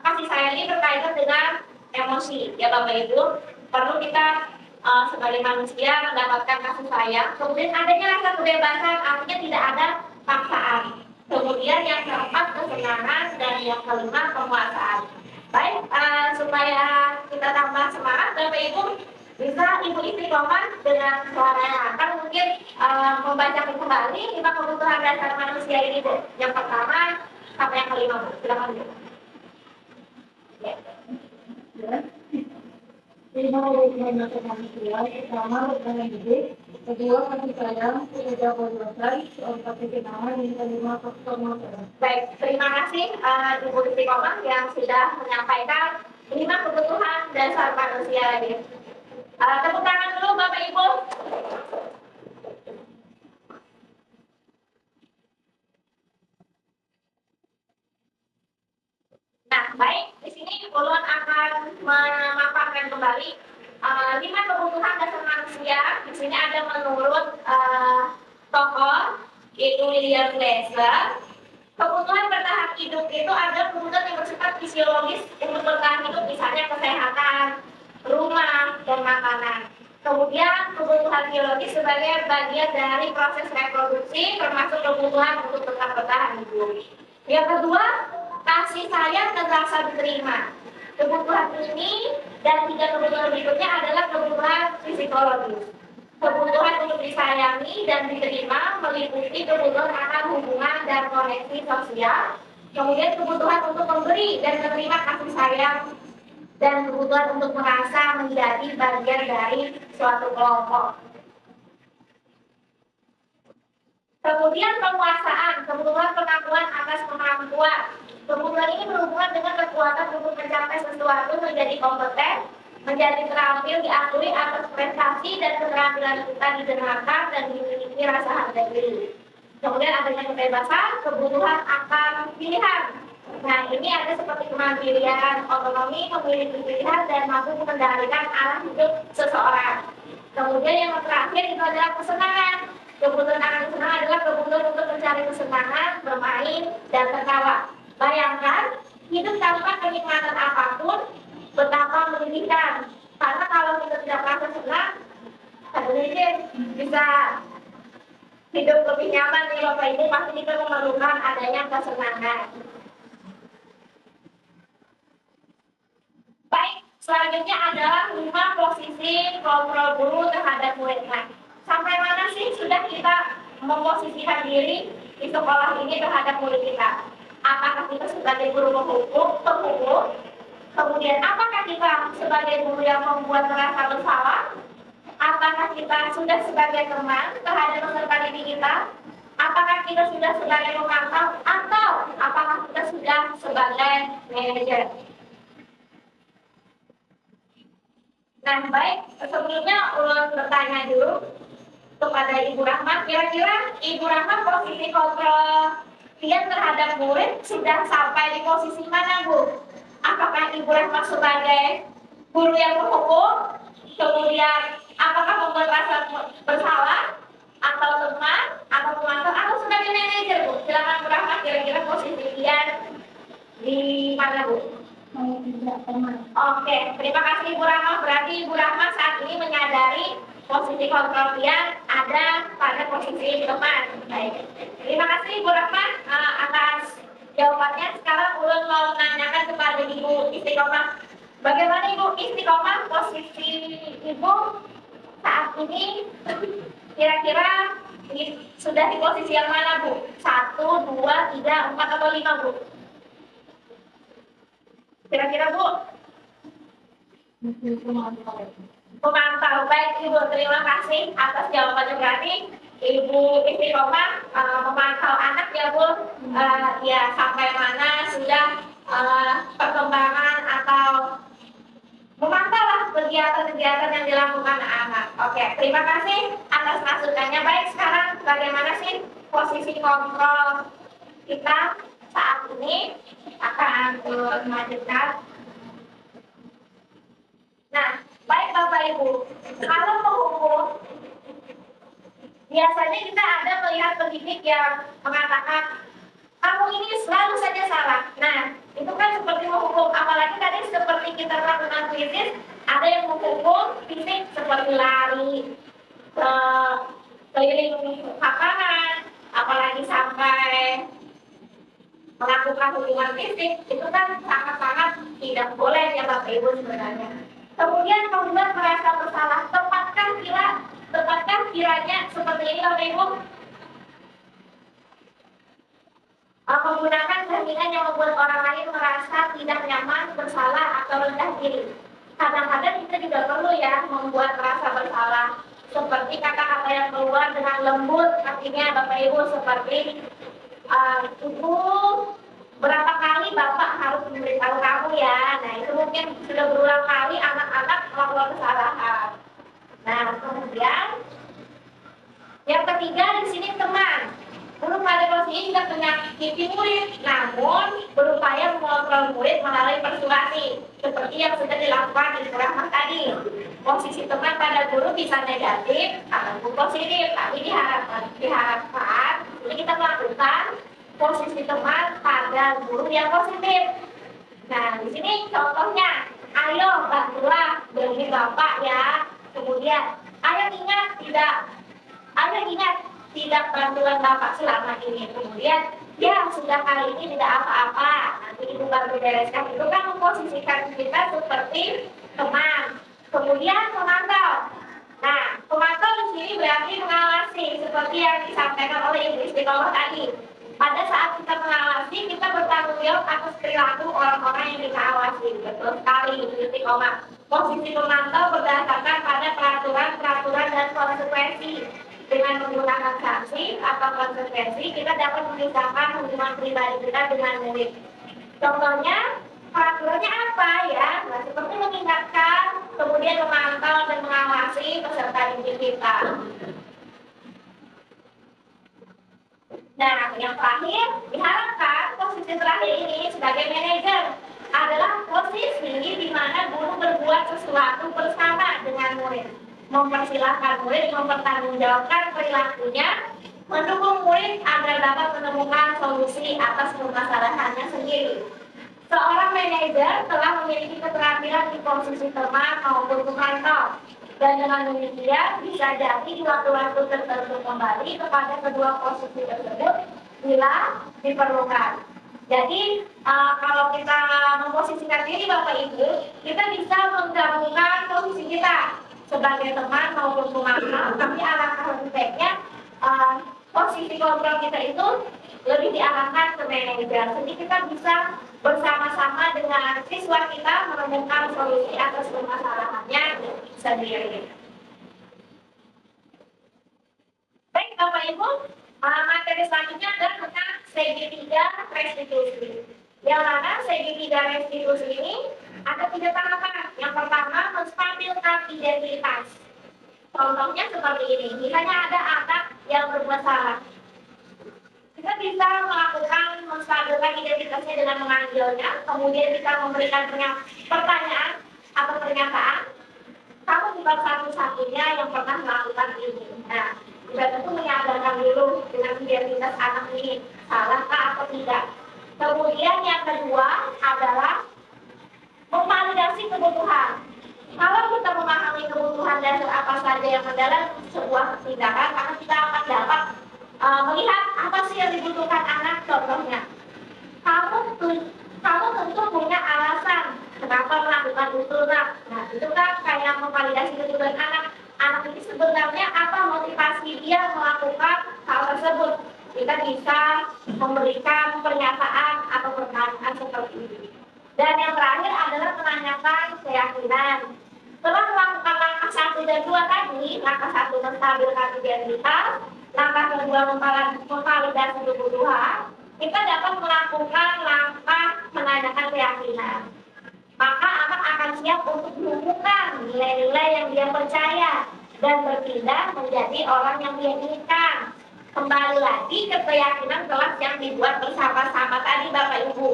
kasih sayang ini berkaitan dengan emosi. Ya Bapak Ibu, perlu kita sebagai manusia mendapatkan kasih sayang. Kemudian adanya rasa kebebasan, artinya tidak ada paksaan. Kemudian yang keempat kesenangan dan yang kelima kemuasaan. Baik, supaya kita tambah semangat, Bapak Ibu bisa Ibu Istiqomah dengan suara yang lantang mungkin membacakan kembali 5 kebutuhan dasar manusia ini, Bu. Yang pertama sampai yang kelima, Bu. Silakan, Bu. Ya. Lima kebutuhan dasar manusia. Pertama, bertahan hidup. Kedua, kasih sayang. Ketiga, kebebasan. Keempat, kesenangan. Yang kelima, kemuasaan. Baik, terima kasih Ibu Istiqomah yang sudah menyampaikan 5 kebutuhan dasar manusia ini. Tepuk tangan dulu Bapak Ibu. baik, di sini Ulun akan memaparkan kembali 5 kebutuhan dasar manusia. Di sini ada menurut tokoh yaitu William Glasser. Kebutuhan bertahan hidup itu ada kebutuhan yang bersifat fisiologis untuk bertahan hidup, misalnya kesehatan, rumah, dan makanan. Kemudian kebutuhan biologis sebagai bagian dari proses reproduksi, termasuk kebutuhan untuk tetap bertahan hidup. Yang kedua, kasih sayang dan rasa diterima. Kebutuhan ini dan 3 kebutuhan berikutnya adalah kebutuhan psikologis. Kebutuhan untuk disayangi dan diterima meliputi kebutuhan akan hubungan dan koneksi sosial. Kemudian kebutuhan untuk memberi dan menerima kasih sayang, dan kebutuhan untuk merasa menjadi bagian dari suatu kelompok. Kemudian penguasaan, kebutuhan pengakuan atas kemampuan. Kebutuhan ini berhubungan dengan kekuatan untuk mencapai sesuatu, menjadi kompeten, menjadi terampil, diakui atas prestasi dan keterampilan kita didengarkan dan dimiliki rasa harga diri. Kemudian adanya kebebasan, kebutuhan akan pilihan. Nah, ini ada seperti kemandirian, otonomi, memiliki pilihan, dan mampu mengendalikan arah hidup seseorang. Kemudian yang terakhir itu adalah kesenangan. Kebutuhan akan kesenangan adalah kebutuhan untuk mencari kesenangan, bermain, dan tertawa. Bayangkan, hidup tanpa kenikmatan apapun, betapa menyedihkan. Karena kalau kita tidak merasa senang, mungkin bisa hidup lebih nyaman nih Bapak Ibu, pasti kita memerlukan adanya kesenangan. Baik, selanjutnya adalah 5 posisi kontrol guru terhadap muridnya. Sampai mana sih sudah kita memposisikan diri di sekolah ini terhadap murid kita? Apakah kita sebagai guru penghukum? Kemudian apakah kita sebagai guru yang membuat merasa bersalah? Apakah kita sudah sebagai teman terhadap peserta didik kita? Apakah kita sudah sebagai pemantau? Atau apakah kita sudah sebagai manajer? Nah, baik, sebelumnya ulun bertanya dulu kepada Ibu Rahma, kira-kira Ibu Rahma posisi kontrol dia terhadap murid sudah sampai di posisi mana, Bu? Apakah Ibu Rahma sebagai guru yang menghukum, kemudian apakah membuat rasa bersalah, atau teman, atau pemantau, atau sebagai manajer, Bu? Silakan Bu Rahma, kira-kira posisi dia di mana, Bu? Oke, terima kasih Ibu Rahma. Berarti Ibu Rahma saat ini menyadari posisi kontrol yang ada pada posisi teman. Baik. Terima kasih Ibu Rahma atas jawabannya. Sekarang ulun mau menanyakan kepada Ibu Istiqomah. Bagaimana Ibu Istiqomah posisi Ibu saat ini? Kira-kira sudah di posisi yang mana, Bu? 1, 2, 3, 4, atau 5, Bu? Kira-kira, Bu? Pemantau. Baik Ibu, terima kasih atas jawabannya. Berarti Ibu Istiqomah memantau anak ya, Bu, ya sampai mana sudah perkembangan atau memantau lah kegiatan-kegiatan yang dilakukan anak. Oke, terima kasih atas masukannya. Baik, sekarang bagaimana sih posisi kontrol kita saat ini? Akan melanjutkan. Nah, baik Bapak Ibu, kalau menghukum, biasanya kita ada melihat pendidik yang mengatakan kamu ini selalu saja salah. Nah, itu kan seperti menghukum. Apalagi tadi seperti kita lakukan kritis, ada yang menghukum fisik seperti lari, keliling lapangan, apalagi sampai melakukan hubungan fisik, itu kan sangat-sangat tidak boleh ya Bapak Ibu sebenarnya. Kemudian membuat merasa bersalah, tepatkah kiranya seperti ini Bapak Ibu? Menggunakan kehendak yang membuat orang lain merasa tidak nyaman, bersalah, atau rendah diri. Kadang-kadang kita juga perlu ya membuat merasa bersalah. Seperti kata-kata yang keluar dengan lembut, artinya Bapak Ibu seperti Ibu, berapa kali Bapak harus memberitahu kamu ya? Nah, itu mungkin sudah berulang kali anak-anak melakukan kesalahan. Nah, kemudian yang ketiga di sini teman. Guru pada posisi juga menyakiti murid, namun berupaya mengontrol mengontrol murid melalui persuasi seperti yang sudah dilakukan di ceramah tadi. Posisi teman pada guru bisa negatif ataupun positif, tapi diharapkan ini kita melakukan posisi teman pada guru yang positif. Nah, di sini contohnya, ayo bantulah demi bapak ya. Kemudian, ayo ingat tidak bantuan bapak selama ini. Kemudian, ya sudah kali ini tidak apa-apa. Nanti ibu bantu bereskan. Itu kan memposisikan kita seperti teman. Kemudian memantau. Nah, pemantau di sini berarti mengawasi seperti yang disampaikan oleh Ibu Istiqomah tadi. Pada saat kita mengawasi, kita bertanggung jawab atas perilaku orang-orang yang kita awasi. Betul sekali, Ibu Istiqomah. Posisi pemantau berdasarkan pada peraturan dan konsekuensi. Dengan menggunakan sanksi atau konsekuensi, kita dapat memisahkan hubungan pribadi kita dengan murid. Contohnya, peraturannya apa ya? Nah, seperti mengingatkan, kemudian memantau dan mengawasi peserta didik kita. Nah, yang terakhir, diharapkan posisi terakhir ini sebagai manajer adalah posisi di mana guru berbuat sesuatu bersama dengan murid. Mempersilahkan murid mempertanggungjawabkan perilakunya, mendukung murid agar dapat menemukan solusi atas permasalahannya sendiri. Seorang manajer telah memiliki keterampilan di posisi teman maupun pemantau, dan dengan demikian bisa jadi di waktu-waktu tertentu kembali kepada kedua posisi tersebut bila diperlukan. Jadi kalau kita memposisikan diri Bapak Ibu, kita bisa menggabungkan posisi kita sebagai teman maupun pemantau, tapi alangkah lebih baiknya posisi kontrol kita itu lebih diarahkan ke manajer. Jadi kita bisa bersama-sama dengan siswa kita menemukan solusi atas permasalahannya sendiri. Baik Bapak Ibu, materi selanjutnya adalah tentang segitiga restitusi. Yang mana segitiga restitusi ini ada 3 tahapan. Yang pertama, menstabilkan identitas. Contohnya seperti ini, misalnya ada anak yang berbuat salah. Kita bisa melakukan menstabilkan identitasnya dengan memanggilnya, kemudian kita memberikan pertanyaan atau pernyataan. Kamu bukan satu-satunya yang pernah melakukan ini. Nah, kita tentu menyadarkan dulu dengan identitas anak ini, salahkah atau tidak. Kemudian yang kedua adalah memvalidasi kebutuhan. Kalau kita memahami kebutuhan dasar apa saja yang mendalam sebuah tindakan, maka kita akan dapat melihat apa sih yang dibutuhkan anak. Contohnya, kamu tentu punya alasan kenapa melakukan itu, nak. Nah, itu kan kayak memvalidasi kebutuhan anak. Anak ini sebenarnya apa motivasi dia melakukan hal tersebut. Kita bisa memberikan pernyataan atau pertanyaan seperti ini. Dan yang terakhir adalah menanyakan keyakinan. Setelah melakukan langkah 1 dan 2 tadi, langkah 1 menstabilkan identitas, langkah kedua memvalidasi kebutuhan, kita dapat melakukan langkah menanyakan keyakinan. Maka anak akan siap untuk menemukan nilai-nilai yang dia percaya dan berpindah menjadi orang yang dia inginkan. Kembali lagi ke keyakinan kelas yang dibuat bersama-sama tadi Bapak Ibu.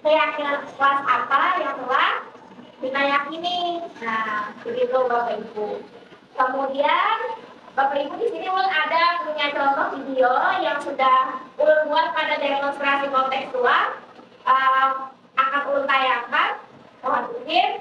Keyakinan kelas apa yang telah kita yakini. Nah, begitu Bapak Ibu. Kemudian Bapak Ibu di sini ada punya contoh video yang sudah buat pada demonstrasi kontekstual. Akan ulun tayangkan. Mohon izin.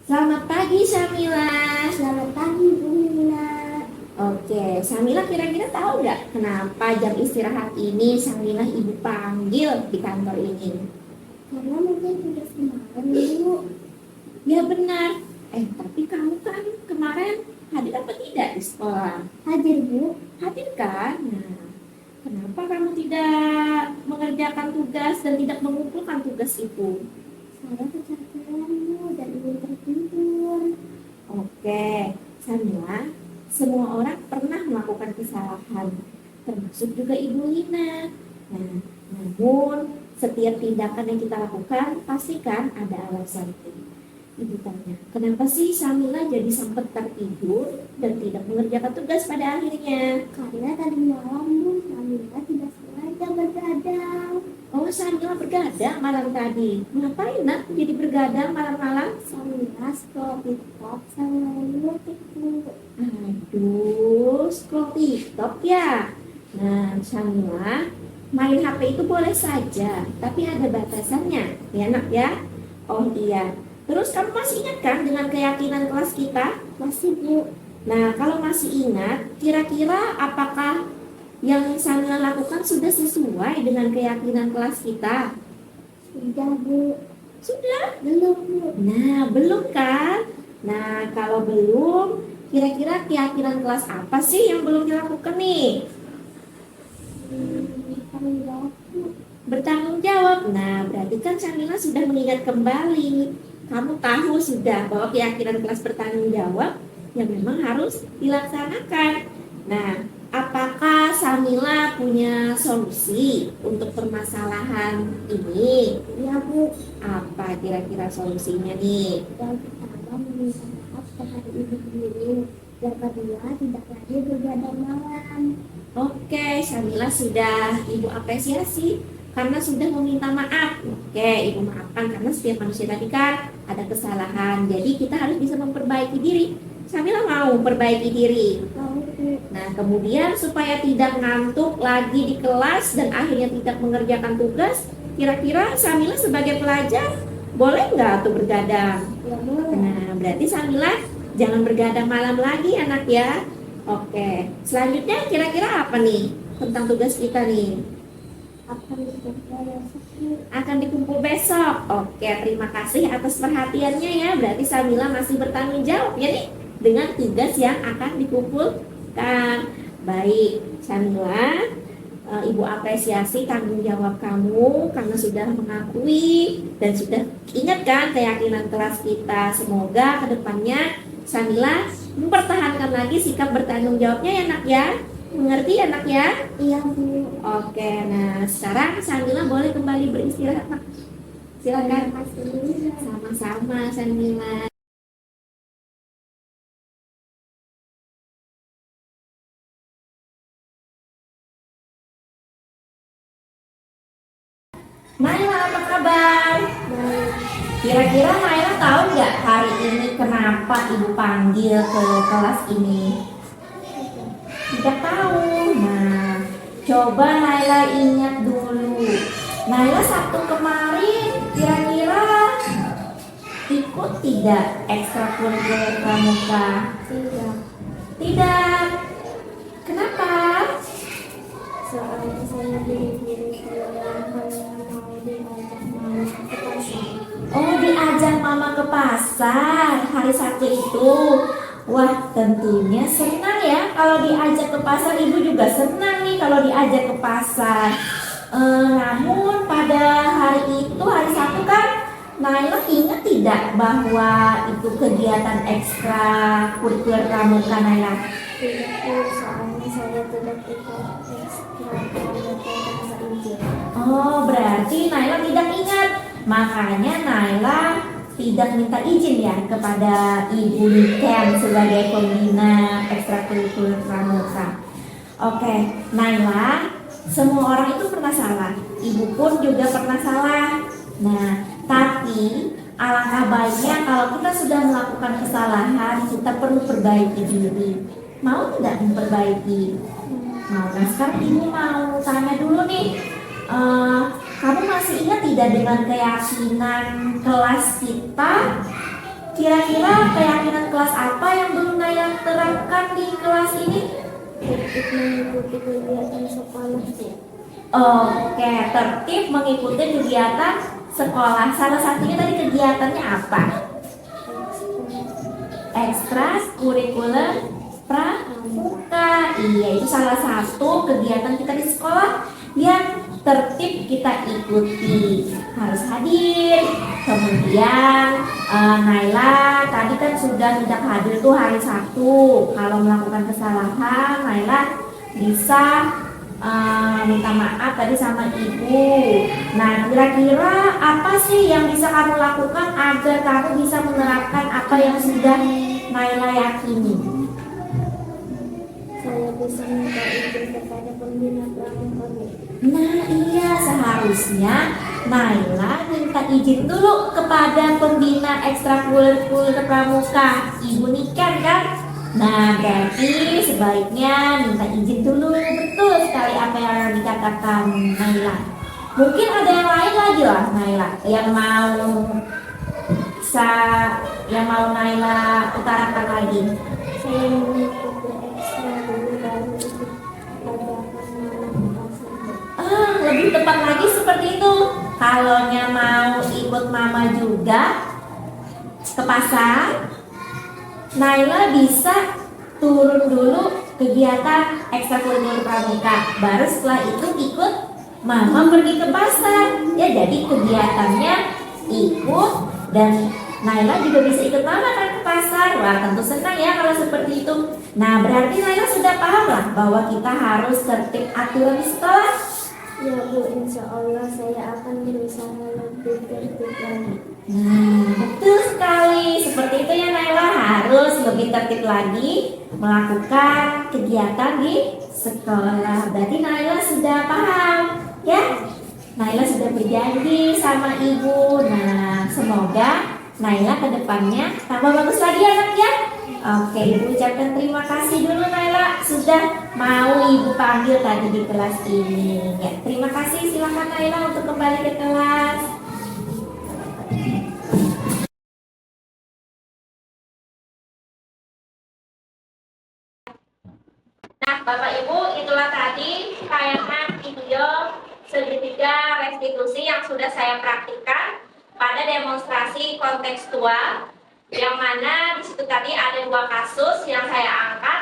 Selamat pagi Syamila. Selamat pagi Bu Mina. Oke, Syamila kira-kira tahu nggak kenapa jam istirahat ini Syamila ibu panggil di kantor ini? Karena mungkin tugas kemarin Bu. Ya benar. Tapi kamu kan kemarin hadir apa tidak di sekolah? Hadir Bu. Hadir kan? Nah, kenapa kamu tidak mengerjakan tugas dan tidak mengumpulkan tugas itu? Saya kecapean Bu dan ingin tertidur. Oke, Syamila, semua orang pernah melakukan kesalahan. termasuk juga Ibu Lina. Nah, namun setiap tindakan yang kita lakukan pastikan ada alasan. Ibu tanya, kenapa sih Samila jadi sempat tertidur dan tidak mengerjakan tugas pada akhirnya? Karena tadi malam Bu, Samila tidak sengaja bergadang. Oh, Samila bergadang malam tadi. Ngapain nak jadi bergadang malam-malam? Samila scroll TikTok sama YouTube Bu. Aduh, scroll TikTok ya. Nah, Samila, main HP itu boleh saja, tapi ada batasannya, ya nak ya? Oh iya. Terus kamu masih ingat kan dengan keyakinan kelas kita? Masih Bu. Nah, kalau masih ingat, kira-kira apakah yang Samila lakukan sudah sesuai dengan keyakinan kelas kita? Sudah Bu. Sudah? Belum Bu. Nah, belum kan? Nah, kalau belum, kira-kira keyakinan kelas apa sih yang belum dilakukan nih? Tanggung jawab Bu. Bertanggung jawab. Nah, berarti kan Samila sudah mengingat kembali. Kamu tahu sudah bahwa keyakinan kelas bertanggung jawab yang memang harus dilaksanakan. Nah, apakah Samila punya solusi untuk permasalahan ini? Ya Bu. Apa kira-kira solusinya nih? Yang pertama meminta maaf kepada ibu guru. Yang kedua tidak lagi bergadang malam. Oke, Samila sudah Ibu apresiasi karena sudah meminta maaf. Oke, Ibu maafkan karena setiap manusia tadi kan ada kesalahan. Jadi kita harus bisa memperbaiki diri. Samila mau perbaiki diri. Mau Bu. Nah, kemudian supaya tidak ngantuk lagi di kelas dan akhirnya tidak mengerjakan tugas, kira-kira Samila sebagai pelajar boleh nggak tuh bergadang? Ya boleh. Nah, berarti Samila jangan bergadang malam lagi anak ya. Oke, selanjutnya kira-kira apa nih tentang tugas kita nih? Akan dikerja besok Bu. Akan dikumpul besok. Oke, terima kasih atas perhatiannya ya. Berarti Samila masih bertanggung jawab ya nih dengan tugas yang akan dikumpulkan. Baik, Samila, Ibu apresiasi tanggung jawab kamu karena sudah mengakui dan sudah ingatkan keyakinan kelas kita. Semoga kedepannya Samila mempertahankan lagi sikap bertanggung jawabnya ya nak ya. Mengerti ya nak ya? Iya Bu. Oke, nah sekarang Samila boleh kembali beristirahat nak. Silakan. Terima kasih. Sama-sama Samila. Naila, apa kabar? Baik. Kira-kira Naila tahu nggak hari ini kenapa Ibu panggil ke kelas ini? Tidak tahu. Nah, coba Naila ingat dulu. Naila Sabtu kemarin kira-kira ikut tidak ekstrakurikuler pramuka? Tidak. Tidak. Kenapa? Soalnya saya buru-buru pulang karena mau diajak mama ke pasar. Oh, diajak mama ke pasar hari Sabtu itu. Wah, tentunya senang ya kalau diajak ke pasar. Ibu juga senang nih kalau diajak ke pasar. Namun pada hari itu, hari Sabtu kan, Naila ingat tidak bahwa itu kegiatan ekstra kurikuler pramuka Naila? Tidak Bu, soalnya saya tidak ikut ekstra pramuka bahasa Inggris. Oh, berarti Naila tidak ingat. Makanya Naila tidak minta izin ya kepada Ibu Niken sebagai pembina ekstrakurikuler pramuka. Oke, Naila, semua orang itu pernah salah. Ibu pun juga pernah salah. Nah, tapi alangkah baiknya kalau kita sudah melakukan kesalahan, kita perlu perbaiki diri. Mau tidak memperbaiki? Mau. Nah, sekarang Ibu mau tanya dulu nih. Kamu masih ingat tidak dengan keyakinan kelas kita? Kira-kira keyakinan kelas apa yang belum Naila terapkan di kelas ini? Untuk mengikuti kegiatan sekolah Bu. Oke, tertib mengikuti kegiatan sekolah. Salah satunya tadi kegiatannya apa? Ekstrakurikuler pramuka. Iya, itu salah satu kegiatan kita di sekolah yang tertib kita ikuti. Harus hadir. Kemudian Naila tadi kan sudah tidak hadir tuh hari Sabtu. Kalau melakukan kesalahan, Naila bisa minta maaf tadi sama ibu. Nah, kira-kira apa sih yang bisa kamu lakukan agar kamu bisa menerapkan apa yang sudah Naila yakini? Saya bisa minta izin kepada pembina pramuka. Nah, iya, seharusnya Naila minta izin dulu kepada pembina ekstrakurikuler pramuka, Ibu Niken kan? Nah, berarti sebaiknya minta izin dulu. Betul sekali apa yang dikatakan Naila. Mungkin ada yang lain lagi lah Naila bisa yang mau Naila utarakan lagi. Saya mengikuti ekstra dulu baru ikut ajakan mama saya. Lebih tepat lagi seperti itu. Kalau mau ikut mama juga ke pasar, Naila bisa turun dulu kegiatan ekstrakurikuler pramuka. Baru setelah itu ikut mama pergi ke pasar. Ya, jadi kegiatannya ikut dan Naila juga bisa ikut mama kan ke pasar. Wah, tentu senang ya kalau seperti itu. Nah, berarti Naila sudah paham lah bahwa kita harus tertib aturan di sekolah. Ya Bu, insya Allah saya akan berusaha lebih tertib lagi. Betul sekali. Seperti itu ya Naila, harus lebih tertib lagi melakukan kegiatan di sekolah. Berarti Naila sudah paham ya? Naila sudah berjanji sama ibu. Nah, semoga Naila ke depannya tambah bagus lagi ya nak ya. Oke, ibu ucapkan terima kasih dulu Naila sudah mau ibu panggil tadi di kelas ini. Ya, terima kasih. Silakan Naila untuk kembali ke kelas. Nah, Bapak Ibu, itulah tadi tayangan video segitiga restitusi yang sudah saya praktikkan pada demonstrasi kontekstual, yang mana di situ tadi ada 2 kasus yang saya angkat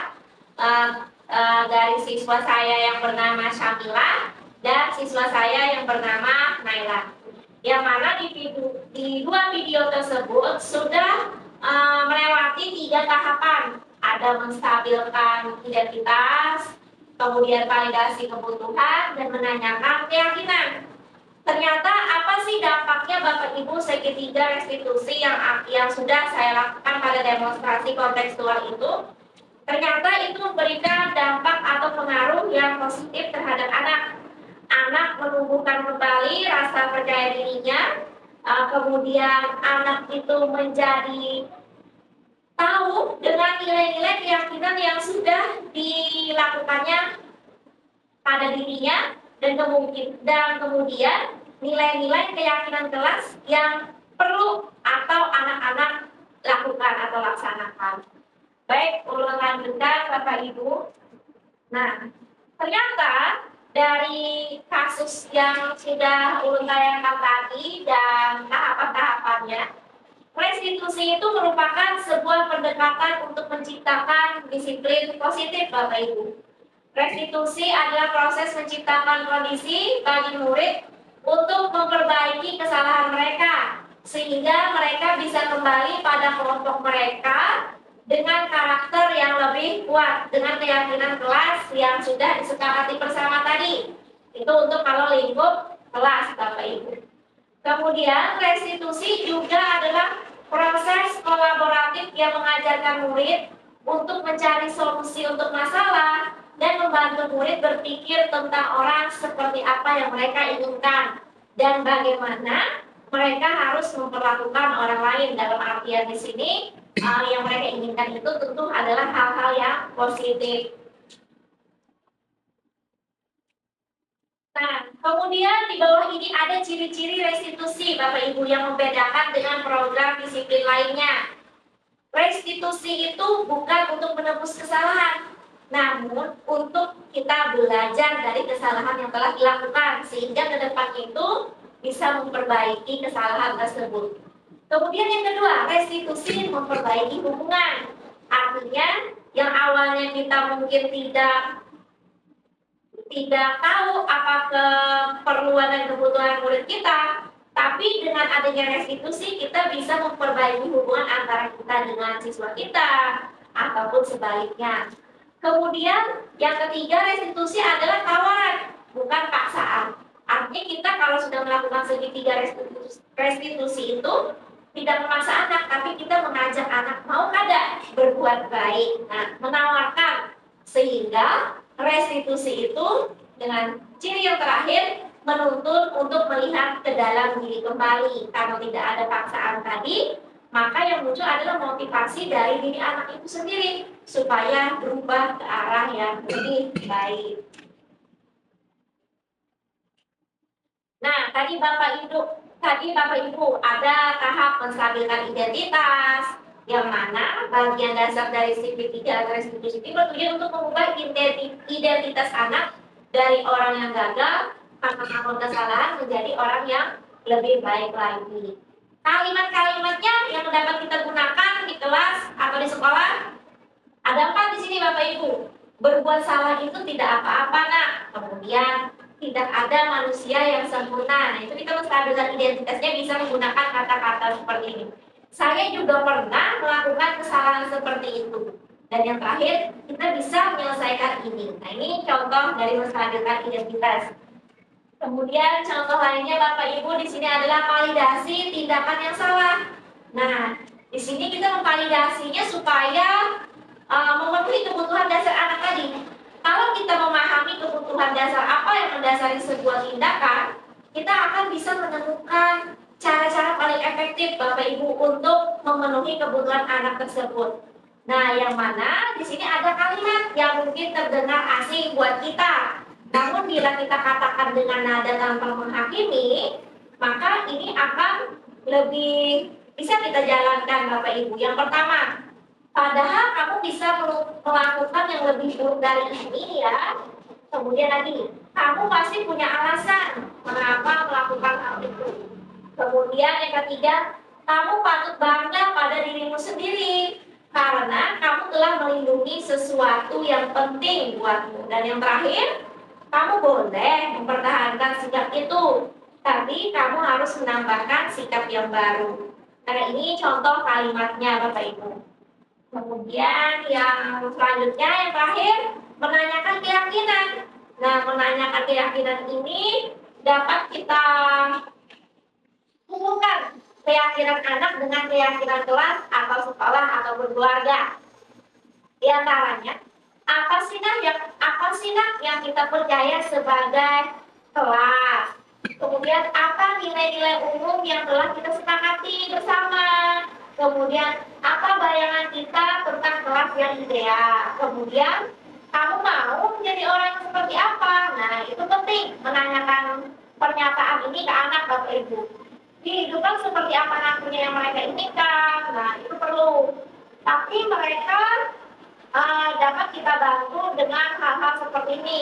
dari siswa saya yang bernama Syamila dan siswa saya yang bernama Naila. Yang mana di 2 video tersebut sudah melewati 3 tahapan. Ada menstabilkan identitas, kemudian validasi kebutuhan, dan menanyakan keyakinan. Ternyata apa sih dampaknya Bapak Ibu segitiga restitusi yang sudah saya lakukan pada demonstrasi kontekstual itu? Ternyata itu memberikan dampak atau pengaruh yang positif terhadap anak. Anak menumbuhkan kembali rasa percaya dirinya, kemudian anak itu menjadi tahu dengan nilai-nilai keyakinan yang sudah dilakukannya pada dirinya, dan kemudian nilai-nilai keyakinan kelas yang perlu atau anak-anak lakukan atau laksanakan. Baik, ulun lanjutkan Bapak Ibu. Nah, ternyata dari kasus yang sudah ulun tayangkan tadi dan tahapan-tahapannya, restitusi itu merupakan sebuah pendekatan untuk menciptakan disiplin positif Bapak Ibu. Restitusi adalah proses menciptakan kondisi bagi murid untuk memperbaiki kesalahan mereka, sehingga mereka bisa kembali pada kelompok mereka dengan karakter yang lebih kuat, dengan keyakinan kelas yang sudah disepakati bersama tadi. Itu untuk kalau lingkup kelas Bapak Ibu. Kemudian restitusi juga adalah proses kolaboratif yang mengajarkan murid untuk mencari solusi untuk masalah dan membantu murid berpikir tentang orang seperti apa yang mereka inginkan dan bagaimana mereka harus memperlakukan orang lain. Dalam artian di sini yang mereka inginkan itu tentu adalah hal-hal yang positif. Nah, kemudian di bawah ini ada ciri-ciri restitusi Bapak Ibu yang membedakan dengan program disiplin lainnya. Restitusi itu bukan untuk menebus kesalahan, namun untuk kita belajar dari kesalahan yang telah dilakukan, sehingga ke depan itu bisa memperbaiki kesalahan tersebut. Kemudian yang kedua, restitusi memperbaiki hubungan. Artinya yang awalnya kita mungkin tidak tahu apa keperluan dan kebutuhan murid kita, tapi dengan adanya restitusi kita bisa memperbaiki hubungan antara kita dengan siswa kita ataupun sebaliknya. Kemudian yang ketiga, restitusi adalah tawaran. bukan paksaan. Artinya kita kalau sudah melakukan segitiga restitusi itu tidak memaksa anak, tapi kita mengajak anak mau kada berbuat baik. Nah, menawarkan sehingga restitusi itu dengan ciri yang terakhir menuntun untuk melihat ke dalam diri kembali. Karena tidak ada paksaan tadi, maka yang muncul adalah motivasi dari diri anak itu sendiri supaya berubah ke arah yang lebih baik. Nah, tadi Bapak Ibu ada tahap menstabilkan identitas, yang mana bagian dasar dari segitiga restitusi ini bertujuan untuk mengubah identitas anak dari orang yang gagal karena melakukan kesalahan menjadi orang yang lebih baik lagi. Kalimat-kalimatnya yang dapat kita gunakan di kelas atau di sekolah ada 4 di sini Bapak Ibu. Berbuat salah itu tidak apa-apa nak. Kemudian tidak ada manusia yang sempurna. Nah, itu kita menstabilkan identitasnya bisa menggunakan kata-kata seperti ini. Saya juga pernah melakukan kesalahan seperti itu. Dan yang terakhir, kita bisa menyelesaikan ini. Nah, ini contoh dari menstabilkan identitas. Kemudian contoh lainnya Bapak Ibu di sini adalah validasi tindakan yang salah. Nah, di sini kita memvalidasinya supaya memenuhi kebutuhan dasar anak tadi. Kalau kita memahami kebutuhan dasar apa yang mendasari sebuah tindakan, kita akan bisa menemukan cara-cara paling efektif Bapak Ibu untuk memenuhi kebutuhan anak tersebut. Nah, yang mana di sini ada kalimat yang mungkin terdengar asing buat kita. Namun bila kita katakan dengan nada tanpa menghakimi, maka ini akan lebih bisa kita jalankan Bapak Ibu. Yang pertama, padahal kamu bisa melakukan yang lebih buruk dari ini ya. Kemudian lagi, kamu pasti punya alasan mengapa melakukan hal itu. Kemudian yang ketiga, kamu patut bangga pada dirimu sendiri karena kamu telah melindungi sesuatu yang penting buatmu. Dan yang terakhir, kamu boleh mempertahankan sikap itu, tapi kamu harus menambahkan sikap yang baru. Karena ini contoh kalimatnya Bapak Ibu. Kemudian yang selanjutnya, yang terakhir, menanyakan keyakinan. Nah, menanyakan keyakinan ini dapat kita hubungkan keyakinan anak dengan keyakinan kelas atau sekolah atau keluarga. Di antaranya, apa sih nak yang kita percaya sebagai kelas? Kemudian apa nilai-nilai umum yang telah kita sepakati bersama? Kemudian apa bayangan kita tentang kelas yang ideal? Kemudian kamu mau menjadi orang yang seperti apa? Nah, itu penting menanyakan pernyataan ini ke anak Bapak Ibu. Kehidupan seperti apa nantinya yang mereka inginkan? Nah, itu perlu. Tapi mereka dapat kita bantu dengan hal-hal seperti ini.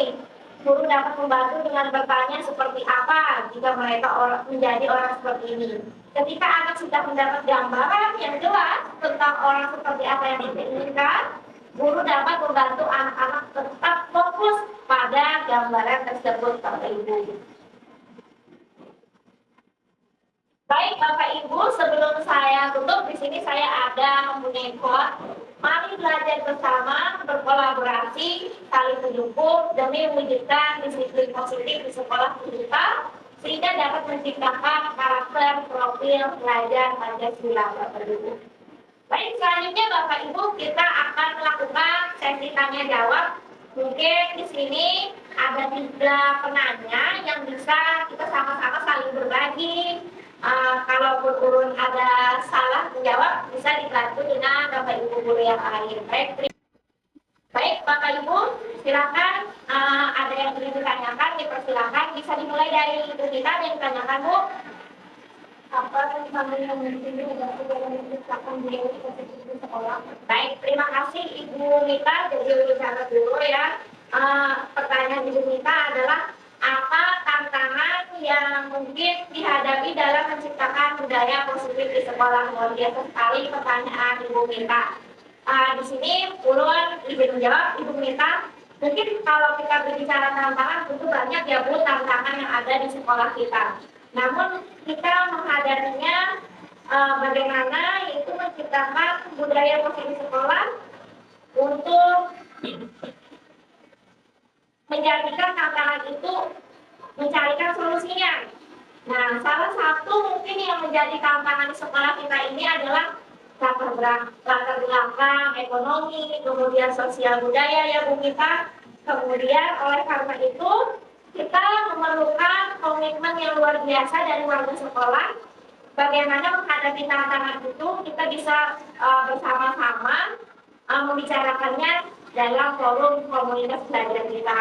Guru dapat membantu dengan bertanya seperti apa jika mereka menjadi orang seperti ini. Ketika anak sudah mendapat gambaran yang jelas tentang orang seperti apa yang kita inginkan, guru dapat membantu anak-anak tetap fokus pada gambaran tersebut Bapak Ibu. Baik Bapak Ibu, sebelum saya tutup di sini saya ada mempunyai quote. Mari belajar bersama, berkolaborasi, saling mendukung demi mewujudkan disiplin positif di sekolah kita sehingga dapat menciptakan karakter profil pelajar Pancasila Bapak Ibu. Baik, selanjutnya Bapak Ibu kita akan melakukan sesi tanya jawab. Mungkin di sini ada 3 penanya yang bisa kita sama-sama saling berbagi. Kalaupun urun ada salah menjawab bisa dibantu dengan Bapak Ibu guru yang lain. Baik Bapak Ibu, silakan ada yang ingin ditanyakan, dipersilakan. Bisa dimulai dari Ibu kita yang ditanyakan Bu. Apa tantangan yang mungkin dihadapi dalam menciptakan budaya positif di sekolah? Baik, terima kasih Ibu Mita. Jadi bicara dulu ya. Pertanyaan Ibu Mita adalah apa tantangan yang mungkin dihadapi dalam menciptakan budaya positif di sekolah? Luar biasa sekali pertanyaan Ibu Mita. Di sini Ulun izin menjawab Ibu Mita. Mungkin kalau kita berbicara tantangan tentu banyak ya Bu tantangan yang ada di sekolah kita. Namun kita menghadapinya bagaimana yaitu menciptakan budaya positif sekolah untuk menjadikan tantangan itu mencarikan solusinya. Nah, salah satu mungkin yang menjadi tantangan di sekolah kita ini adalah latar belakang ekonomi, kemudian sosial budaya ya Bu kita. Kemudian oleh karena itu kita memerlukan komitmen yang luar biasa dari warga sekolah. Bagaimana menghadapi tantangan itu kita bisa bersama-sama membicarakannya dalam forum komunitas belajar kita.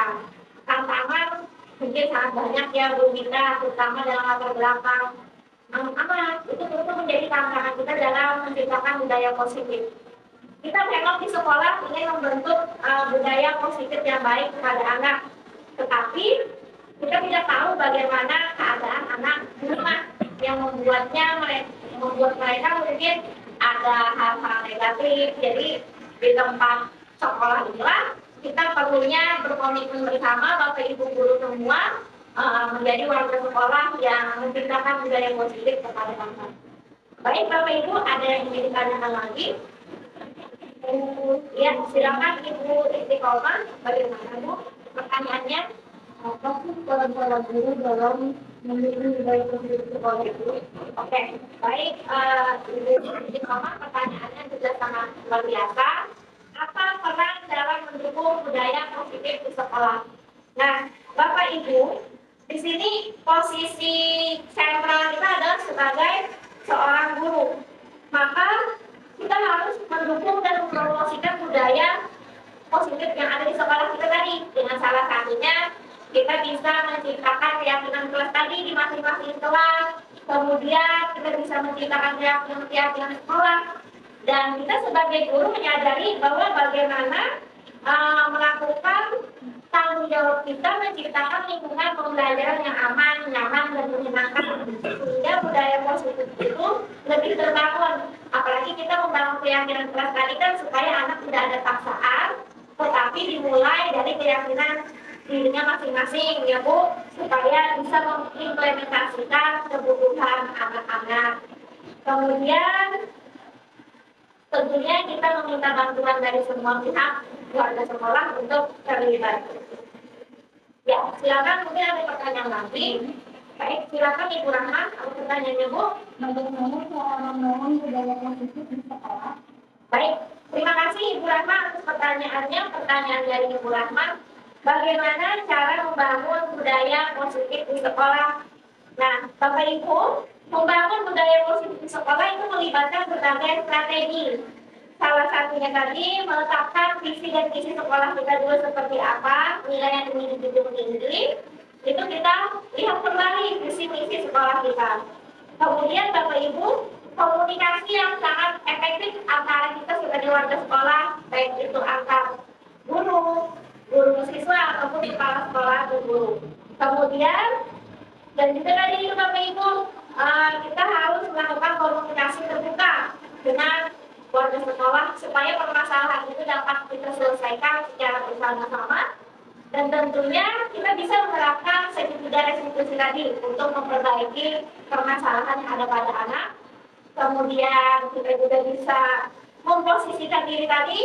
Tantangan mungkin sangat banyak ya Bu Gita, terutama dalam latar belakang anak. Itu tentu menjadi tantangan kita dalam menciptakan budaya positif. Kita memang di sekolah ingin membentuk budaya positif yang baik kepada anak, tetapi kita tidak tahu bagaimana keadaan anak di rumah yang membuat mereka mungkin ada hal-hal negatif. Jadi di tempat sekolah inilah kita perlunya berkomitmen bersama Bapak Ibu guru semua menjadi warga sekolah yang menciptakan budaya positif kepada anak. Baik Bapak Ibu, ada yang ingin ditanyakan lagi? Ya, silakan Ibu Istiqomah, bagaimana Bu pertanyaannya? Apa sih peran guru dalam memilih budaya positif sekolah itu? Oke, baik Ibu Istiqomah, pertanyaannya sudah sangat luar biasa. Apa peran dalam mendukung budaya positif di sekolah? Nah, Bapak Ibu, di sini posisi sentral kita adalah sebagai seorang guru. Maka kita harus mendukung dan mempromosikan budaya positif yang ada di sekolah kita tadi. Dengan salah satunya kita bisa menciptakan keyakinan kelas tadi di masing-masing kelas. Kemudian kita bisa menciptakan keyakinan sekolah. Dan kita sebagai guru menyadari bahwa bagaimana melakukan tanggung jawab kita menciptakan lingkungan pembelajaran yang aman, nyaman, dan menyenangkan, sehingga budaya positif itu lebih terbangun. Apalagi kita membangun keyakinan kelas tadi kan supaya anak tidak ada paksaan, tetapi dimulai dari keyakinan dirinya masing-masing ya Bu, supaya bisa mengimplementasikan kebutuhan anak-anak. Kemudian tentunya kita meminta bantuan dari semua pihak warga sekolah untuk terlibat. Ya, silakan mungkin ada pertanyaan lagi. Baik, silakan Ibu Rahma, ada pertanyaannya Bu. Bagaimana cara membangun budaya positif di sekolah? Baik, terima kasih Ibu Rahma atas pertanyaannya. Pertanyaan dari Ibu Rahma, bagaimana cara membangun budaya positif di sekolah? Nah, Bapak Ibu, membangun budaya positif di sekolah itu melibatkan berbagai strategi. Salah satunya tadi meletakkan visi dan misi sekolah kita dulu seperti apa, nilai yang ingin dijunjung tinggi. Itu kita lihat kembali visi misi sekolah kita. Kemudian Bapak Ibu, komunikasi yang sangat efektif antara kita sebagai warga sekolah, baik itu antar guru siswa ataupun kepala sekolah dan guru. Kemudian dan juga tadi itu Bapak Ibu, kita harus melakukan komunikasi terbuka dengan warga sekolah supaya permasalahan itu dapat kita selesaikan secara bersama-sama. Dan tentunya kita bisa menerapkan segitiga restitusi tadi untuk memperbaiki permasalahan yang ada pada anak. Kemudian kita juga bisa memposisikan diri tadi,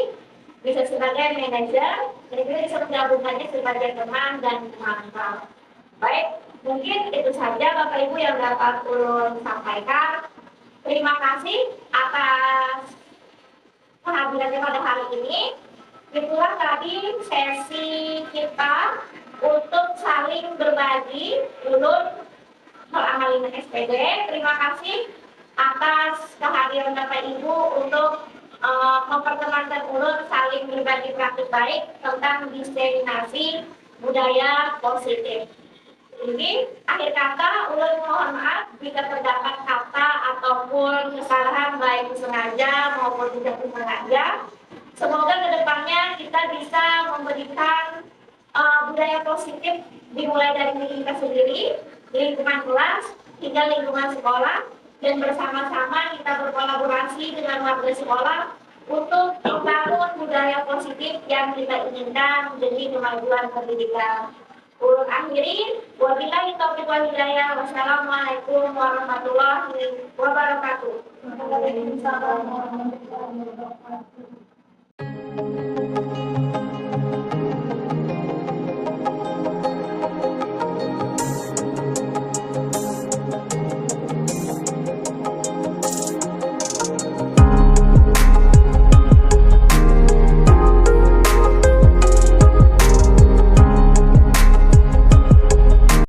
bisa sebagai manajer, dan juga bisa menggabungkannya sebagai teman dan pengamal. Baik, mungkin itu saja Bapak Ibu yang dapat ulun sampaikan. Terima kasih atas kehadirannya pada hari ini. Itulah tadi sesi kita untuk saling berbagi ulun Amalina SPD. Terima kasih atas kehadiran Bapak Ibu untuk memperkenalkan ulun saling berbagi praktik baik tentang diseminasi budaya positif. Ini akhir kata, ulun mohon maaf jika terdapat kata ataupun kesalahan baik disengaja maupun tidak disengaja. Semoga kedepannya kita bisa memberikan budaya positif dimulai dari diri kita sendiri, lingkungan kelas, hingga lingkungan sekolah, dan bersama-sama kita berkolaborasi dengan warga sekolah untuk membangun budaya positif yang kita inginkan demi kemajuan pendidikan. Ulun akhiri, wabillahi taufiq wal hidayah. Wassalamualaikum warahmatullahi wabarakatuh. Waalaikumsalam warahmatullahi wabarakatuh.